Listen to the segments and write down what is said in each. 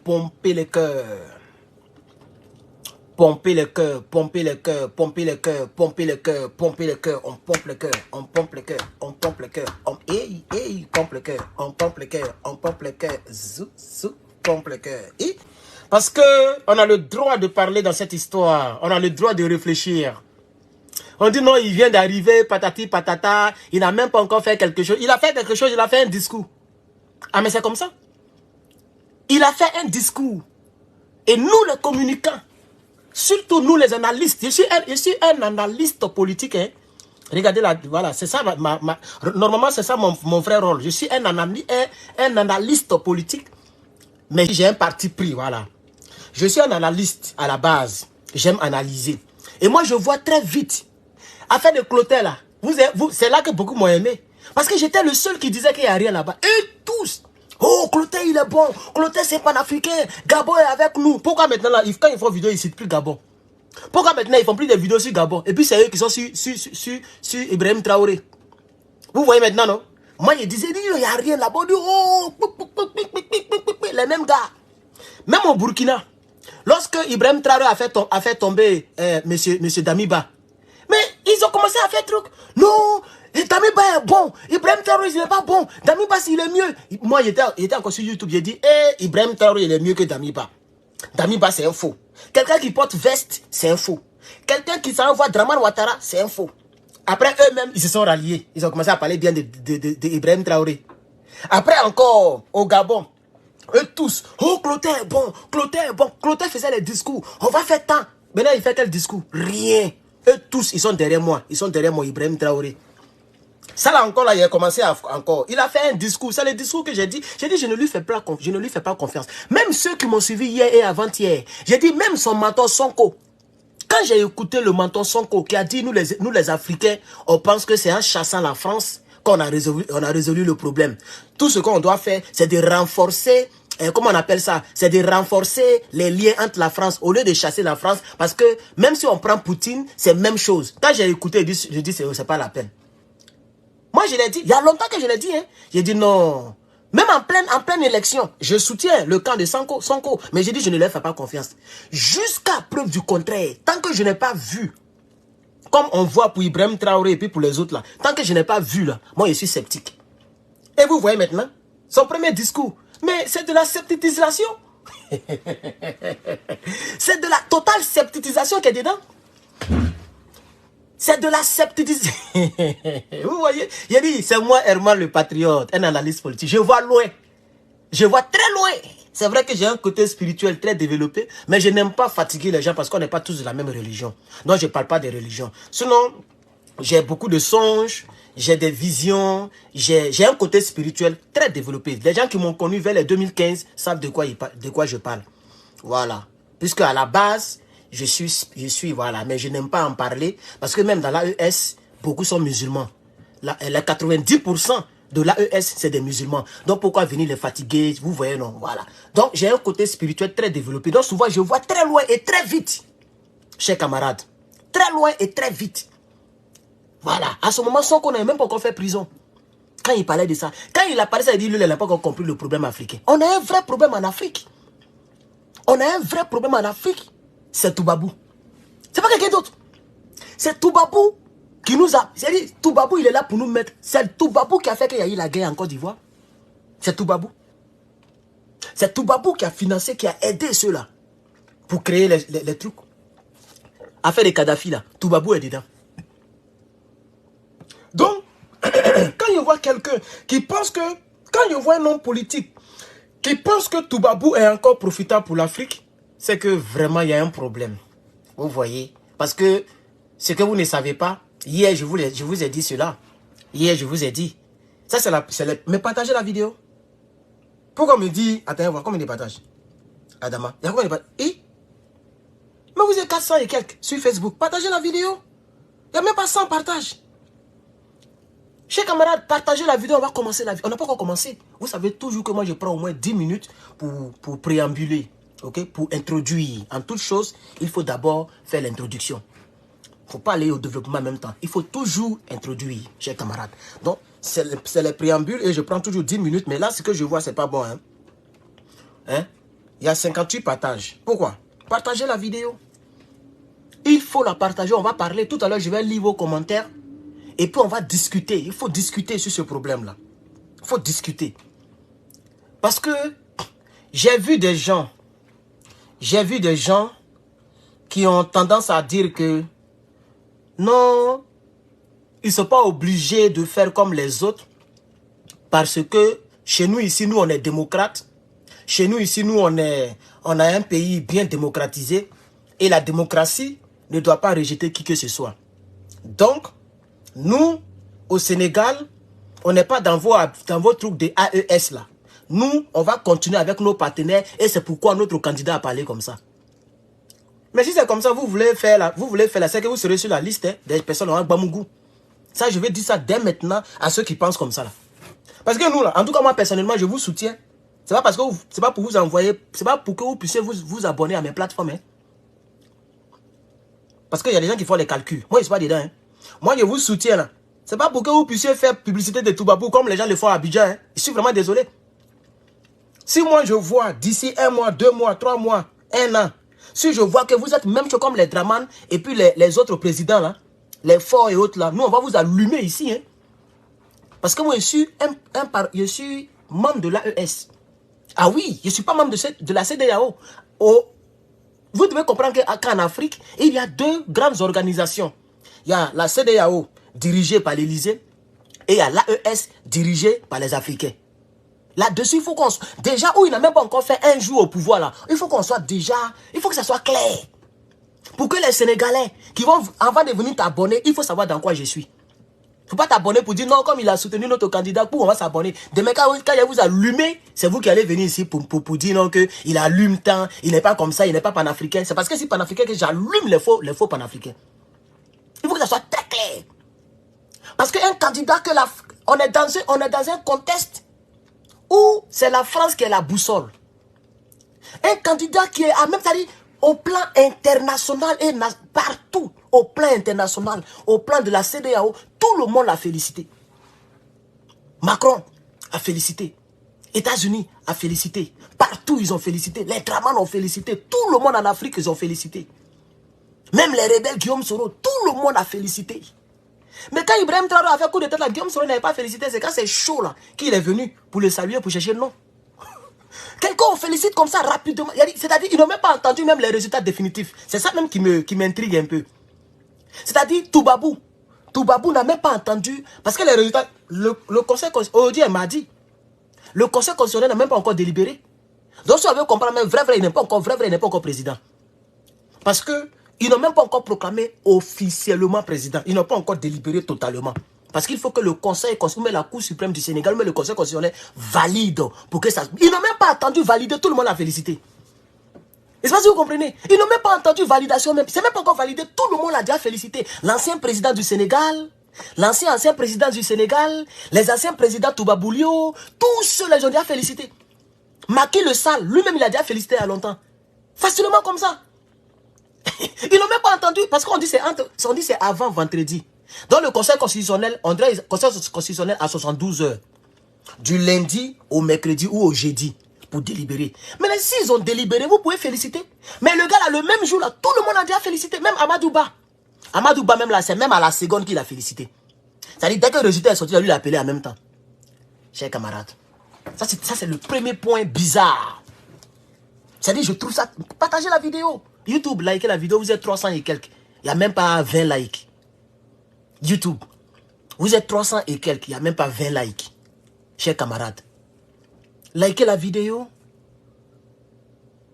pomper le cœur. Pomper le cœur, pomper le cœur, pomper le cœur, pomper le cœur, pomper le cœur, on pompe le cœur, on pompe le cœur, on pompe le cœur, on pompe le cœur, on pompe le cœur, on pompe le cœur, zou, zou, pompe le cœur. Parce que on a le droit de parler dans cette histoire, on a le droit de réfléchir. On dit non, il vient d'arriver, patati patata, il n'a même pas encore fait quelque chose. Il a fait quelque chose, il a fait un discours. Ah mais c'est comme ça. Il a fait un discours. Et nous les communicants, surtout nous les analystes, je suis un analyste politique. Hein. Regardez là, voilà, c'est ça, normalement c'est ça mon vrai rôle. Je suis un analyste politique, mais j'ai un parti pris, voilà. Je suis un analyste à la base, j'aime analyser. Et moi je vois très vite, affaire de Clotaire là, c'est là que beaucoup m'ont aimé. Parce que j'étais le seul qui disait qu'il n'y a rien là-bas. Et tous, oh Clotaire il est bon, Clotaire c'est panafricain, Gabon est avec nous. Pourquoi maintenant là, quand ils font vidéo, ils ne citent plus Gabon? Pourquoi maintenant ils font plus de vidéos sur Gabon? Et puis c'est eux qui sont sur Ibrahim Traoré. Vous voyez maintenant, non? Moi je disais, il n'y a rien là-bas. Oh, les mêmes gars. Même au Burkina, lorsque Ibrahim Traoré a fait tomber monsieur Damiba, mais ils ont commencé à faire truc. Non, Damiba est bon. Ibrahim Traoré, il n'est pas bon. Damiba, il est mieux. Moi, il était encore sur YouTube. J'ai dit, Ibrahim Traoré, il est mieux que Damiba. Damiba, c'est un faux. Quelqu'un qui porte veste, c'est un faux. Quelqu'un qui s'envoie Draman Ouattara, c'est un faux. Après, eux-mêmes, ils se sont ralliés. Ils ont commencé à parler bien de Ibrahim Traoré. Après, encore, au Gabon, eux tous, oh, Clotaire est bon. Clotaire est bon. Clotaire faisait les discours. On va faire tant. Maintenant, il fait quel discours? Rien. Eux tous, ils sont derrière moi. Ils sont derrière moi, Ibrahim Traoré. Ça là encore, là, il a commencé encore. Il a fait un discours. C'est le discours que j'ai dit. J'ai dit, je ne lui fais pas confiance. Même ceux qui m'ont suivi hier et avant-hier. J'ai dit, même son mentor Sonko. Quand j'ai écouté le mentor Sonko qui a dit, nous les Africains, on pense que c'est en chassant la France qu'on a résolu le problème. Tout ce qu'on doit faire, c'est de renforcer, comment on appelle ça? C'est de renforcer les liens entre la France au lieu de chasser la France. Parce que même si on prend Poutine, c'est la même chose. Quand j'ai écouté, je dis, c'est pas la peine. Moi, je l'ai dit, il y a longtemps que je l'ai dit. Hein. J'ai dit non. Même en pleine élection, je soutiens le camp de Sonko. Mais j'ai dit, je ne leur fais pas confiance. Jusqu'à preuve du contraire, tant que je n'ai pas vu, comme on voit pour Ibrahim Traoré et puis pour les autres là, tant que je n'ai pas vu là, moi je suis sceptique. Et vous voyez maintenant, son premier discours, mais c'est de la scepticisation. C'est de la totale scepticisation qui est dedans. C'est de la scepticisation. Vous voyez, j'ai dit, c'est moi Herman le patriote, un analyste politique. Je vois loin. Je vois très loin. C'est vrai que j'ai un côté spirituel très développé, mais je n'aime pas fatiguer les gens parce qu'on n'est pas tous de la même religion. Donc je ne parle pas des religions. Sinon, j'ai beaucoup de songes, j'ai des visions, j'ai un côté spirituel très développé. Les gens qui m'ont connu vers les 2015 savent de quoi je parle. Voilà. Puisque à la base, je suis voilà, mais je n'aime pas en parler parce que même dans l'AES, beaucoup sont musulmans. Les 90% de l'AES, c'est des musulmans. Donc pourquoi venir les fatiguer? Vous voyez, non, voilà. Donc j'ai un côté spirituel très développé. Donc souvent, je vois très loin et très vite, chers camarades. Très loin et très vite. Voilà. À ce moment, Sonko n'a même pas encore fait prison. Quand il parlait de ça, quand il a parlé ça, il dit, lui, il n'a pas encore compris le problème africain. On a un vrai problème en Afrique. On a un vrai problème en Afrique. C'est Toubabou. C'est pas quelqu'un d'autre. C'est Toubabou qui nous a... C'est-à-dire, Toubabou, il est là pour nous mettre... C'est Toubabou qui a fait qu'il y a eu la guerre en Côte d'Ivoire. C'est Toubabou. C'est Toubabou qui a financé, qui a aidé ceux-là pour créer les trucs. Affaire de Kadhafi, là. Toubabou est dedans. Donc, quand je vois quelqu'un qui pense que... Quand je vois un homme politique qui pense que Toubabou est encore profitable pour l'Afrique, c'est que vraiment, il y a un problème. Vous voyez? Parce que ce que vous ne savez pas, hier, je vous ai dit cela. Hier, je vous ai dit. Ça, c'est mais partagez la vidéo. Pourquoi on me dit... Attends, voir combien de partages? Adama, il y a combien de partages? Mais vous êtes 400 et quelques sur Facebook. Partagez la vidéo. Il n'y a même pas 100 partages. Chers camarades, partagez la vidéo, on va commencer la vidéo. On n'a pas encore commencé. Vous savez toujours que moi, je prends au moins 10 minutes pour préambuler. Okay? Pour introduire. En toute chose, il faut d'abord faire l'introduction. Il ne faut pas aller au développement en même temps. Il faut toujours introduire, chers camarades. Donc, c'est les préambules et je prends toujours 10 minutes. Mais là, ce que je vois, ce n'est pas bon. Hein? Il y a 58 partages. Pourquoi? Partagez la vidéo. Il faut la partager. On va parler. Tout à l'heure, je vais lire vos commentaires. Et puis, on va discuter. Il faut discuter sur ce problème-là. Il faut discuter. Parce que j'ai vu des gens qui ont tendance à dire que non, ils ne sont pas obligés de faire comme les autres. Parce que chez nous, ici, nous, on est démocrates. Chez nous, ici, nous, on a un pays bien démocratisé. Et la démocratie ne doit pas rejeter qui que ce soit. Donc, nous, au Sénégal, on n'est pas dans vos trucs de AES là. Nous, on va continuer avec nos partenaires et c'est pourquoi notre candidat a parlé comme ça. Mais si c'est comme ça, vous voulez faire la c'est que vous serez sur la liste des personnes en Gbamougou. Ça, je vais dire ça dès maintenant à ceux qui pensent comme ça là. Parce que nous là, en tout cas moi personnellement, je vous soutiens. C'est pas parce que c'est pas pour vous envoyer, c'est pas pour que vous puissiez vous abonner à mes plateformes. Hein. Parce qu'il y a des gens qui font les calculs. Moi, je ne suis pas dedans. Hein. Moi, je vous soutiens là. C'est pas pour que vous puissiez faire publicité de Toubabou comme les gens le font à Abidjan. Hein. Je suis vraiment désolé. Si moi je vois d'ici 1 mois, 2 mois, 3 mois, 1 an, si je vois que vous êtes même chose comme les Draman et puis les autres présidents là, les forts et autres là, nous on va vous allumer ici. Hein. Parce que moi je suis membre de l'AES. Ah oui, je ne suis pas membre de la CEDEAO. Vous devez comprendre qu'en Afrique, il y a 2 grandes organisations. Il y a la CEDEAO dirigée par l'Élysée et il y a l'AES dirigée par les Africains. Là-dessus, il faut qu'on soit... Déjà, où il n'a même pas encore fait 1 jour au pouvoir, là. Il faut qu'on soit déjà... Il faut que ça soit clair. Pour que les Sénégalais qui vont... Avant de venir t'abonner, il faut savoir dans quoi je suis. Il ne faut pas t'abonner pour dire non, comme il a soutenu notre candidat, pour on va s'abonner. Demain, quand il vous allume, c'est vous qui allez venir ici pour dire non, qu'il allume tant, il n'est pas comme ça, il n'est pas panafricain. C'est parce que c'est panafricain que j'allume les faux panafricains. Il faut que ça soit très clair. Parce qu'un candidat on est dans un contexte où c'est la France qui est la boussole. Un candidat qui est à même, c'est-à-dire au plan international et partout, au plan international, au plan de la CEDEAO, tout le monde l'a félicité. Macron a félicité. États-Unis a félicité. Partout, ils ont félicité. Les Draman ont félicité. Tout le monde en Afrique, ils ont félicité. Même les rebelles, Guillaume Soro, tout le monde a félicité. Mais quand Ibrahim Traoré a fait coup de tête, là, Guillaume Soro n'avait pas félicité. C'est quand c'est chaud là qu'il est venu pour le saluer, pour chercher le nom. Quelqu'un on félicite comme ça rapidement. C'est-à-dire qu'ils n'ont même pas entendu même les résultats définitifs. C'est ça même qui m'intrigue un peu. C'est-à-dire Toubabou. Toubabou n'a même pas entendu. Parce que les résultats, le conseil constitutionnel m'a dit. Le conseil constitutionnel n'a même pas encore délibéré. Donc si on veut comprendre, même vrai, il n'est pas encore président. Parce que ils n'ont même pas encore proclamé officiellement président. Ils n'ont pas encore délibéré totalement. Parce qu'il faut que le Conseil constitutionnel, la Cour suprême du Sénégal, mais le Conseil constitutionnel valide pour que ça... Ils n'ont même pas attendu valider, tout le monde a félicité. Est-ce que vous comprenez? Ils n'ont même pas entendu validation même. C'est même pas encore validé, tout le monde l'a déjà félicité. L'ancien président du Sénégal, l'ancien président du Sénégal, les anciens présidents Toubaboulio, tous ceux-là, ils ont déjà félicité. Macky le Sall, lui-même, il a déjà félicité il y a longtemps. Facilement comme ça. Ils n'ont même pas entendu, parce qu'on dit c'est avant vendredi. Dans le Conseil constitutionnel, on dirait le Conseil constitutionnel à 72 heures. Du lundi au mercredi ou au jeudi pour délibérer. Mais s'ils ont délibéré, vous pouvez féliciter. Mais le gars là, le même jour là, tout le monde a déjà félicité. Même Amadouba. Amadouba même là, c'est même à la seconde qu'il a félicité. C'est-à-dire dès que le résultat est sorti, il a lui appelé en même temps. Chers camarades. Ça c'est le premier point bizarre. C'est-à-dire je trouve ça... Partagez la vidéo. YouTube, likez la vidéo, vous êtes 300 et quelques. Il n'y a même pas 20 likes. YouTube, vous êtes 300 et quelques, il n'y a même pas 20 likes. Chers camarades, likez la vidéo.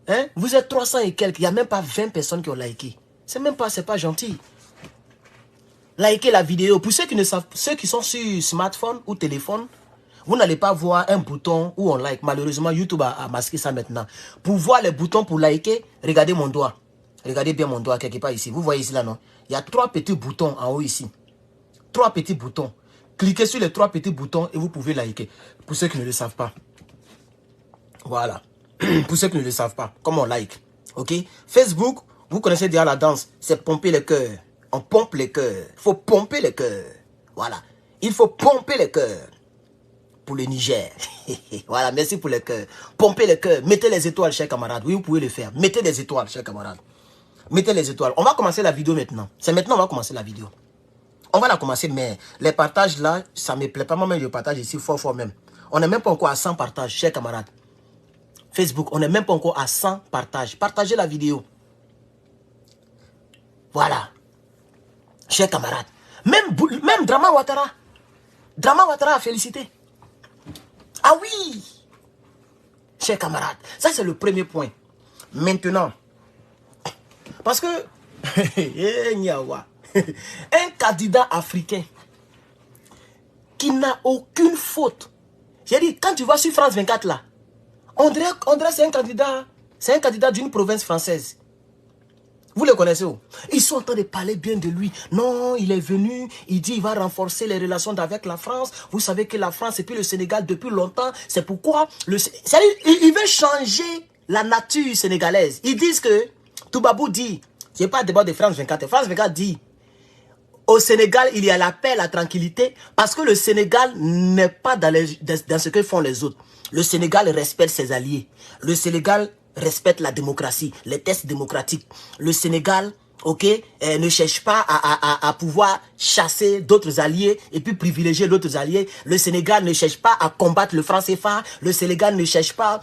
Hein? Vous êtes 300 et quelques, il n'y a même pas 20 personnes qui ont liké. C'est pas gentil. Likez la vidéo. Pour ceux qui ne savent, ceux qui sont sur smartphone ou téléphone, vous n'allez pas voir un bouton où on like. Malheureusement, YouTube a masqué ça maintenant. Pour voir les boutons pour liker, regardez mon doigt. Regardez bien mon doigt quelque part ici. Vous voyez ici là, non? Il y a 3 petits boutons en haut ici. 3 petits boutons. Cliquez sur les 3 petits boutons et vous pouvez liker. Pour ceux qui ne le savent pas. Voilà. Pour ceux qui ne le savent pas. Comment on like. Ok? Facebook, vous connaissez déjà la danse. C'est pomper le cœur. On pompe les cœurs. Il faut pomper les cœurs. Voilà. Il faut pomper les cœurs. pour le Niger. Voilà, merci pour le cœur. Pompez le cœur. Mettez les étoiles, chers camarades. Oui, vous pouvez le faire. Mettez des étoiles, chers camarades. Mettez les étoiles. On va commencer la vidéo maintenant. C'est maintenant qu'on va commencer la vidéo. On va la commencer, mais les partages là, ça ne me plaît pas. Moi-même, je partage ici fort même. On n'est même pas encore à 100 partages, chers camarades. Facebook, on n'est même pas encore à 100 partages. Partagez la vidéo. Voilà. Chers camarades. Même Drama Ouattara. Drama Ouattara a félicité. Ah oui. Chers camarades. Ça, c'est le premier point. Maintenant. Parce que... un candidat africain qui n'a aucune faute. J'ai dit, quand tu vas sur France 24 là, on dirait c'est un candidat d'une province française. Vous le connaissez où? Ils sont en train de parler bien de lui. Non, il est venu, il dit il va renforcer les relations avec la France. Vous savez que la France et puis le Sénégal depuis longtemps. C'est pourquoi il veut changer la nature sénégalaise. Ils disent que, Toubabou dit, il n'y a pas de débat de France 24. France 24 dit, au Sénégal, il y a la paix, la tranquillité, parce que le Sénégal n'est pas dans ce que font les autres. Le Sénégal respecte ses alliés. Le Sénégal respecte la démocratie, les tests démocratiques. Le Sénégal, ok, ne cherche pas à pouvoir chasser d'autres alliés et puis privilégier d'autres alliés. Le Sénégal ne cherche pas à combattre le franc CFA. Le Sénégal ne cherche pas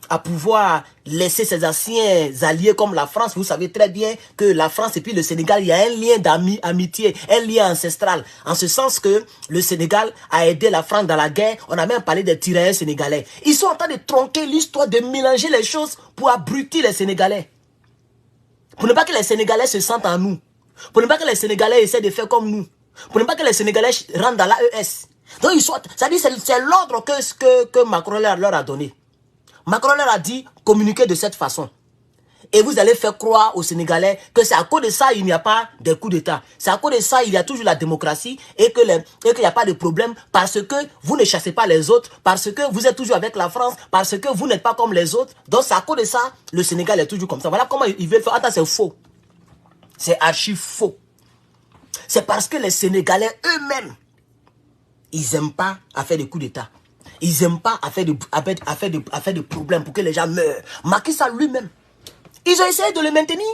à pouvoir laisser ses anciens alliés comme la France. Vous savez très bien que la France et puis le Sénégal, il y a un lien d'amitié, un lien ancestral. En ce sens que le Sénégal a aidé la France dans la guerre. On a même parlé des tirailleurs sénégalais. Ils sont en train de tronquer l'histoire, de mélanger les choses pour abrutir les Sénégalais. Pour ne pas que les Sénégalais se sentent en nous. Pour ne pas que les Sénégalais essaient de faire comme nous. Pour ne pas que les Sénégalais rentrent dans l'AES. Donc, c'est l'ordre que Macron leur a donné. Macron leur a dit, communiquez de cette façon. Et vous allez faire croire aux Sénégalais que c'est à cause de ça, il n'y a pas de coup d'État. C'est à cause de ça, il y a toujours la démocratie et qu'il n'y a pas de problème parce que vous ne chassez pas les autres, parce que vous êtes toujours avec la France, parce que vous n'êtes pas comme les autres. Donc, c'est à cause de ça, le Sénégal est toujours comme ça. Voilà comment ils veulent faire. Attends, c'est faux. C'est archi faux. C'est parce que les Sénégalais eux-mêmes, ils n'aiment pas à faire des coups d'État. Ils n'aiment pas à faire des problèmes pour que les gens meurent. Macky Sall lui-même, ils ont essayé de le maintenir.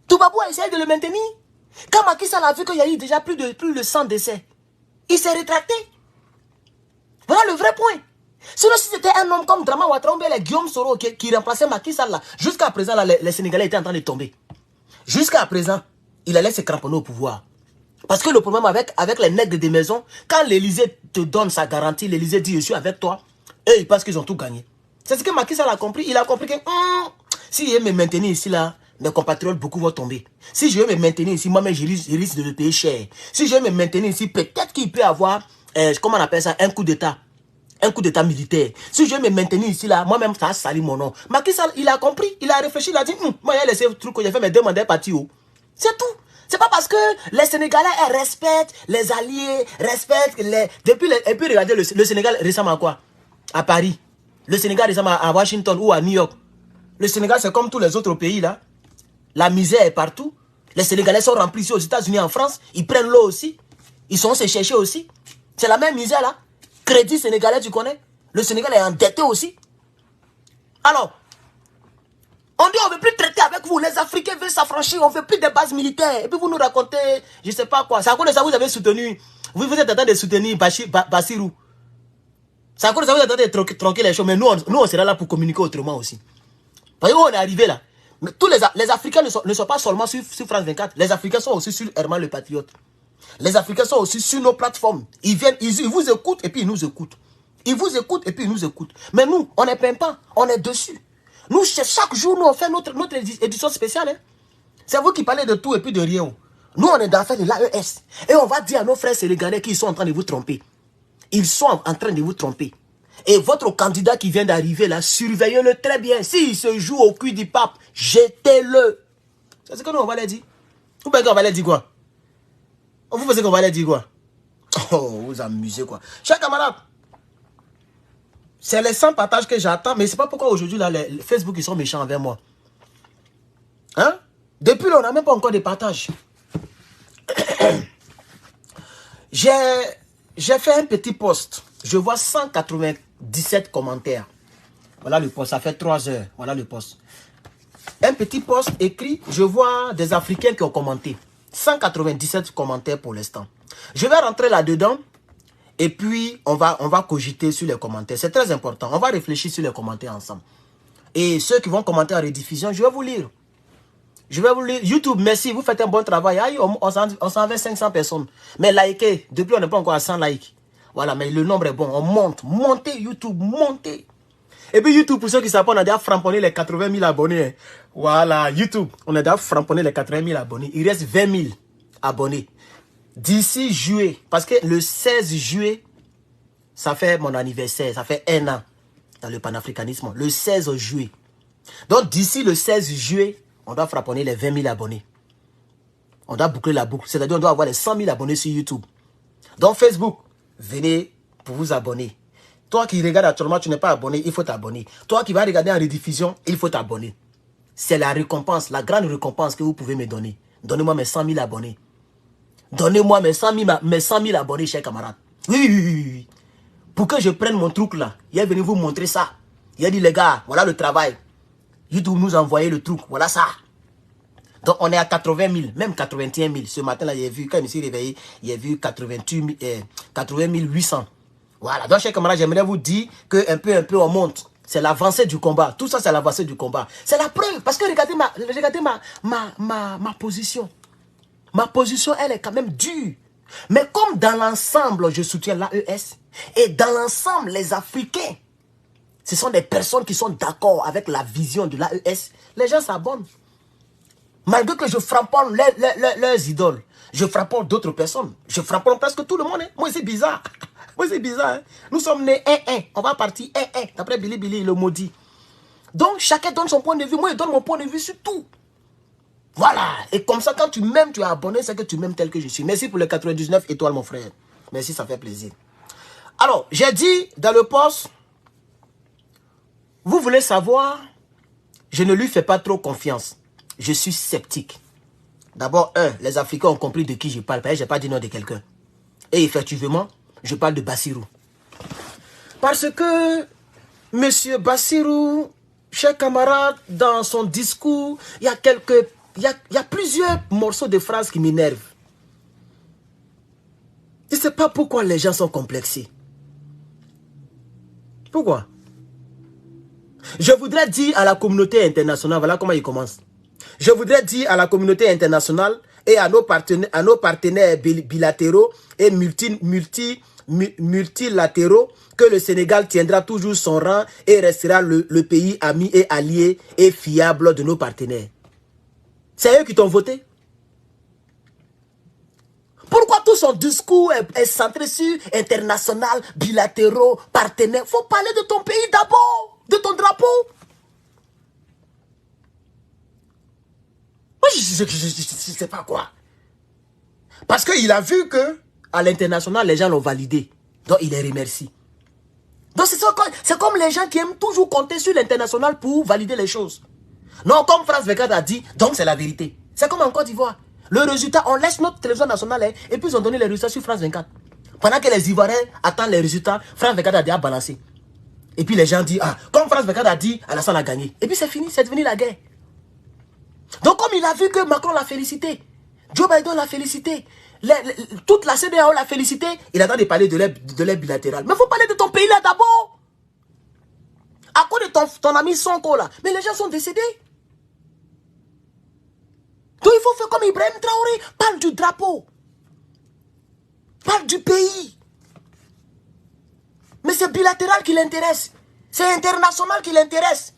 Toubabou a essayé de le maintenir. Quand Macky Sall a vu qu'il y a eu déjà plus de 100 décès, il s'est rétracté. Voilà le vrai point. Sinon, si c'était un homme comme Drama Ouattara ou les Guillaume Soro qui remplaçait Macky Sall là, jusqu'à présent, là, les Sénégalais étaient en train de tomber. Jusqu'à présent, il allait se cramponner au pouvoir. Parce que le problème avec les nègres des maisons, quand l'Élysée te donne sa garantie, l'Élysée dit je suis avec toi, eux ils pensent qu'ils ont tout gagné. C'est ce que Macky Sall a compris. Il a compris que si je veux me maintenir ici là, mes compatriotes beaucoup vont tomber. Si je veux me maintenir ici, moi-même je risque de le payer cher. Si je veux me maintenir ici, peut-être qu'il peut avoir, comment on appelle ça, un coup d'État. Un coup d'État militaire. Si je veux me maintenir ici là, moi-même ça a sali mon nom. Macky Sall, il a compris, il a réfléchi, il a dit, moi il a laissé le truc que j'ai fait, mes demandes parti où. C'est tout. C'est pas parce que les Sénégalais respectent les alliés, respectent les... Et puis regardez le Sénégal récemment à quoi? À Paris. Le Sénégal récemment à Washington ou à New York. Le Sénégal c'est comme tous les autres pays là. La misère est partout. Les Sénégalais sont remplis ici aux États-Unis, en France. Ils prennent l'eau aussi. Ils sont se chercher aussi. C'est la même misère là. Crédit sénégalais, tu connais? Le Sénégal est endetté aussi. Alors... on dit on ne veut plus traiter avec vous. Les Africains veulent s'affranchir. On ne veut plus de bases militaires. Et puis vous nous racontez, je ne sais pas quoi. C'est à cause de ça que vous avez soutenu. Vous êtes en train de soutenir Bassirou. C'est à cause de ça que vous êtes en train de tronquer les choses. Mais nous, on sera là pour communiquer autrement aussi. Parce que où on est arrivé là. Mais tous les Africains ne sont pas seulement sur France 24. Les Africains sont aussi sur Herman le Patriote. Les Africains sont aussi sur nos plateformes. Ils viennent, ils vous écoutent et puis ils nous écoutent. Ils vous écoutent et puis ils nous écoutent. Mais nous, on ne peint pas. On est dessus. Nous, chaque jour, nous, on fait notre édition spéciale. Hein. C'est vous qui parlez de tout et puis de rien. Nous, on est dans l'affaire de l'AES. Et on va dire à nos frères sénégalais qu'ils sont en train de vous tromper. Ils sont en train de vous tromper. Et votre candidat qui vient d'arriver là, surveillez-le très bien. S'il se joue au cul du pape, jetez-le. C'est ce que nous, on va leur dire. Vous pensez qu'on va leur dire quoi? Vous pensez qu'on va leur dire quoi? Oh, vous amusez quoi. Chers camarades, c'est les 100 partages que j'attends, mais c'est pas pourquoi aujourd'hui, là, les Facebook, ils sont méchants envers moi. Hein? Depuis là, on n'a même pas encore de partages. j'ai fait un petit post. Je vois 197 commentaires. Voilà le post, ça fait 3 heures. Voilà le post. Un petit post écrit, je vois des Africains qui ont commenté. 197 commentaires pour l'instant. Je vais rentrer là-dedans et puis on va cogiter sur les commentaires. C'est très important. On va réfléchir sur les commentaires ensemble. Et ceux qui vont commenter en rediffusion, je vais vous lire. Je vais vous lire. YouTube, merci, vous faites un bon travail. Aïe, on s'en va 500 personnes. Mais likez, depuis on n'est pas encore à 100 likes. Voilà, mais le nombre est bon. On monte. Montez YouTube, montez. Et puis YouTube, pour ceux qui savent, on a déjà framponné les 80 000 abonnés. Voilà, YouTube, on a déjà framponné les 80 000 abonnés. Il reste 20 000 abonnés. D'ici juillet, parce que le 16 juillet, ça fait mon anniversaire, ça fait 1 an dans le panafricanisme. Le 16 juillet. Donc d'ici le 16 juillet, on doit frapponner les 20 000 abonnés. On doit boucler la boucle. C'est-à-dire on doit avoir les 100 000 abonnés sur YouTube. Donc Facebook, venez pour vous abonner. Toi qui regardes actuellement, tu n'es pas abonné, il faut t'abonner. Toi qui vas regarder en rediffusion, il faut t'abonner. C'est la récompense, la grande récompense que vous pouvez me donner. Donnez-moi mes 100 000 abonnés. Donnez-moi mes 100 000 abonnés, chers camarades. Oui, oui, oui, oui. Pour que je prenne mon truc là, il est venu vous montrer ça. Il a dit, les gars, voilà le travail. YouTube nous a envoyé le truc, voilà ça. Donc on est à 80 000, même 81 000. Ce matin là, j'ai vu, quand je me suis réveillé, j'ai vu 80 800. Voilà, donc chers camarades, j'aimerais vous dire qu'un peu on monte. C'est l'avancée du combat. Tout ça, c'est l'avancée du combat. C'est la preuve. Parce que regardez ma position. Ma position, elle est quand même dure. Mais comme dans l'ensemble, je soutiens l'AES, et dans l'ensemble, les Africains, ce sont des personnes qui sont d'accord avec la vision de l'AES, les gens s'abonnent. Malgré que je framponne leurs idoles, je framponne d'autres personnes. Je framponne presque tout le monde. Hein. Moi, c'est bizarre. Moi, c'est bizarre. Hein. Nous sommes nés 1-1. On va partir 1-1. D'après Billy, le maudit. Donc, chacun donne son point de vue. Moi, je donne mon point de vue sur tout. Voilà. Et comme ça, quand tu m'aimes, tu es abonné, c'est que tu m'aimes tel que je suis. Merci pour les 99 étoiles, mon frère. Merci, ça fait plaisir. Alors, j'ai dit dans le post, vous voulez savoir, je ne lui fais pas trop confiance. Je suis sceptique. D'abord, les Africains ont compris de qui je parle. Je n'ai pas dit nom de quelqu'un. Et effectivement, je parle de Bassirou. Parce que M. Bassirou, chers camarades, dans son discours, il y a plusieurs morceaux de phrases qui m'énervent. Je ne sais pas pourquoi les gens sont complexés. Pourquoi? Je voudrais dire à la communauté internationale, voilà comment il commence. Je voudrais dire à la communauté internationale et à nos partenaires bilatéraux et multilatéraux que le Sénégal tiendra toujours son rang et restera le pays ami et allié et fiable de nos partenaires. C'est eux qui t'ont voté. Pourquoi tout son discours est centré sur international, bilatéraux, partenaires? Il faut parler de ton pays d'abord, de ton drapeau. Moi, je ne sais pas quoi. Parce qu'il a vu que à l'international, les gens l'ont validé. Donc, il les remercie. Donc, c'est comme les gens qui aiment toujours compter sur l'international pour valider les choses. Non, comme France 24 a dit, donc c'est la vérité. C'est comme en Côte d'Ivoire. Le résultat, on laisse notre télévision nationale hein, et puis ils ont donné les résultats sur France 24. Pendant que les Ivoiriens attendent les résultats, France 24 a déjà balancé. Et puis les gens disent, ah, comme France 24 a dit, Alassane a gagné. Et puis c'est fini, c'est devenu la guerre. Donc comme il a vu que Macron l'a félicité, Joe Biden l'a félicité, toute la CEDEAO l'a félicité, il attend de parler de l'aide bilatérale. Mais il faut parler de ton pays là d'abord. À cause de ton ami Sonko là. Mais les gens sont décédés. Donc il faut faire comme Ibrahim Traoré. Parle du drapeau. Parle du pays. Mais c'est bilatéral qui l'intéresse. C'est international qui l'intéresse.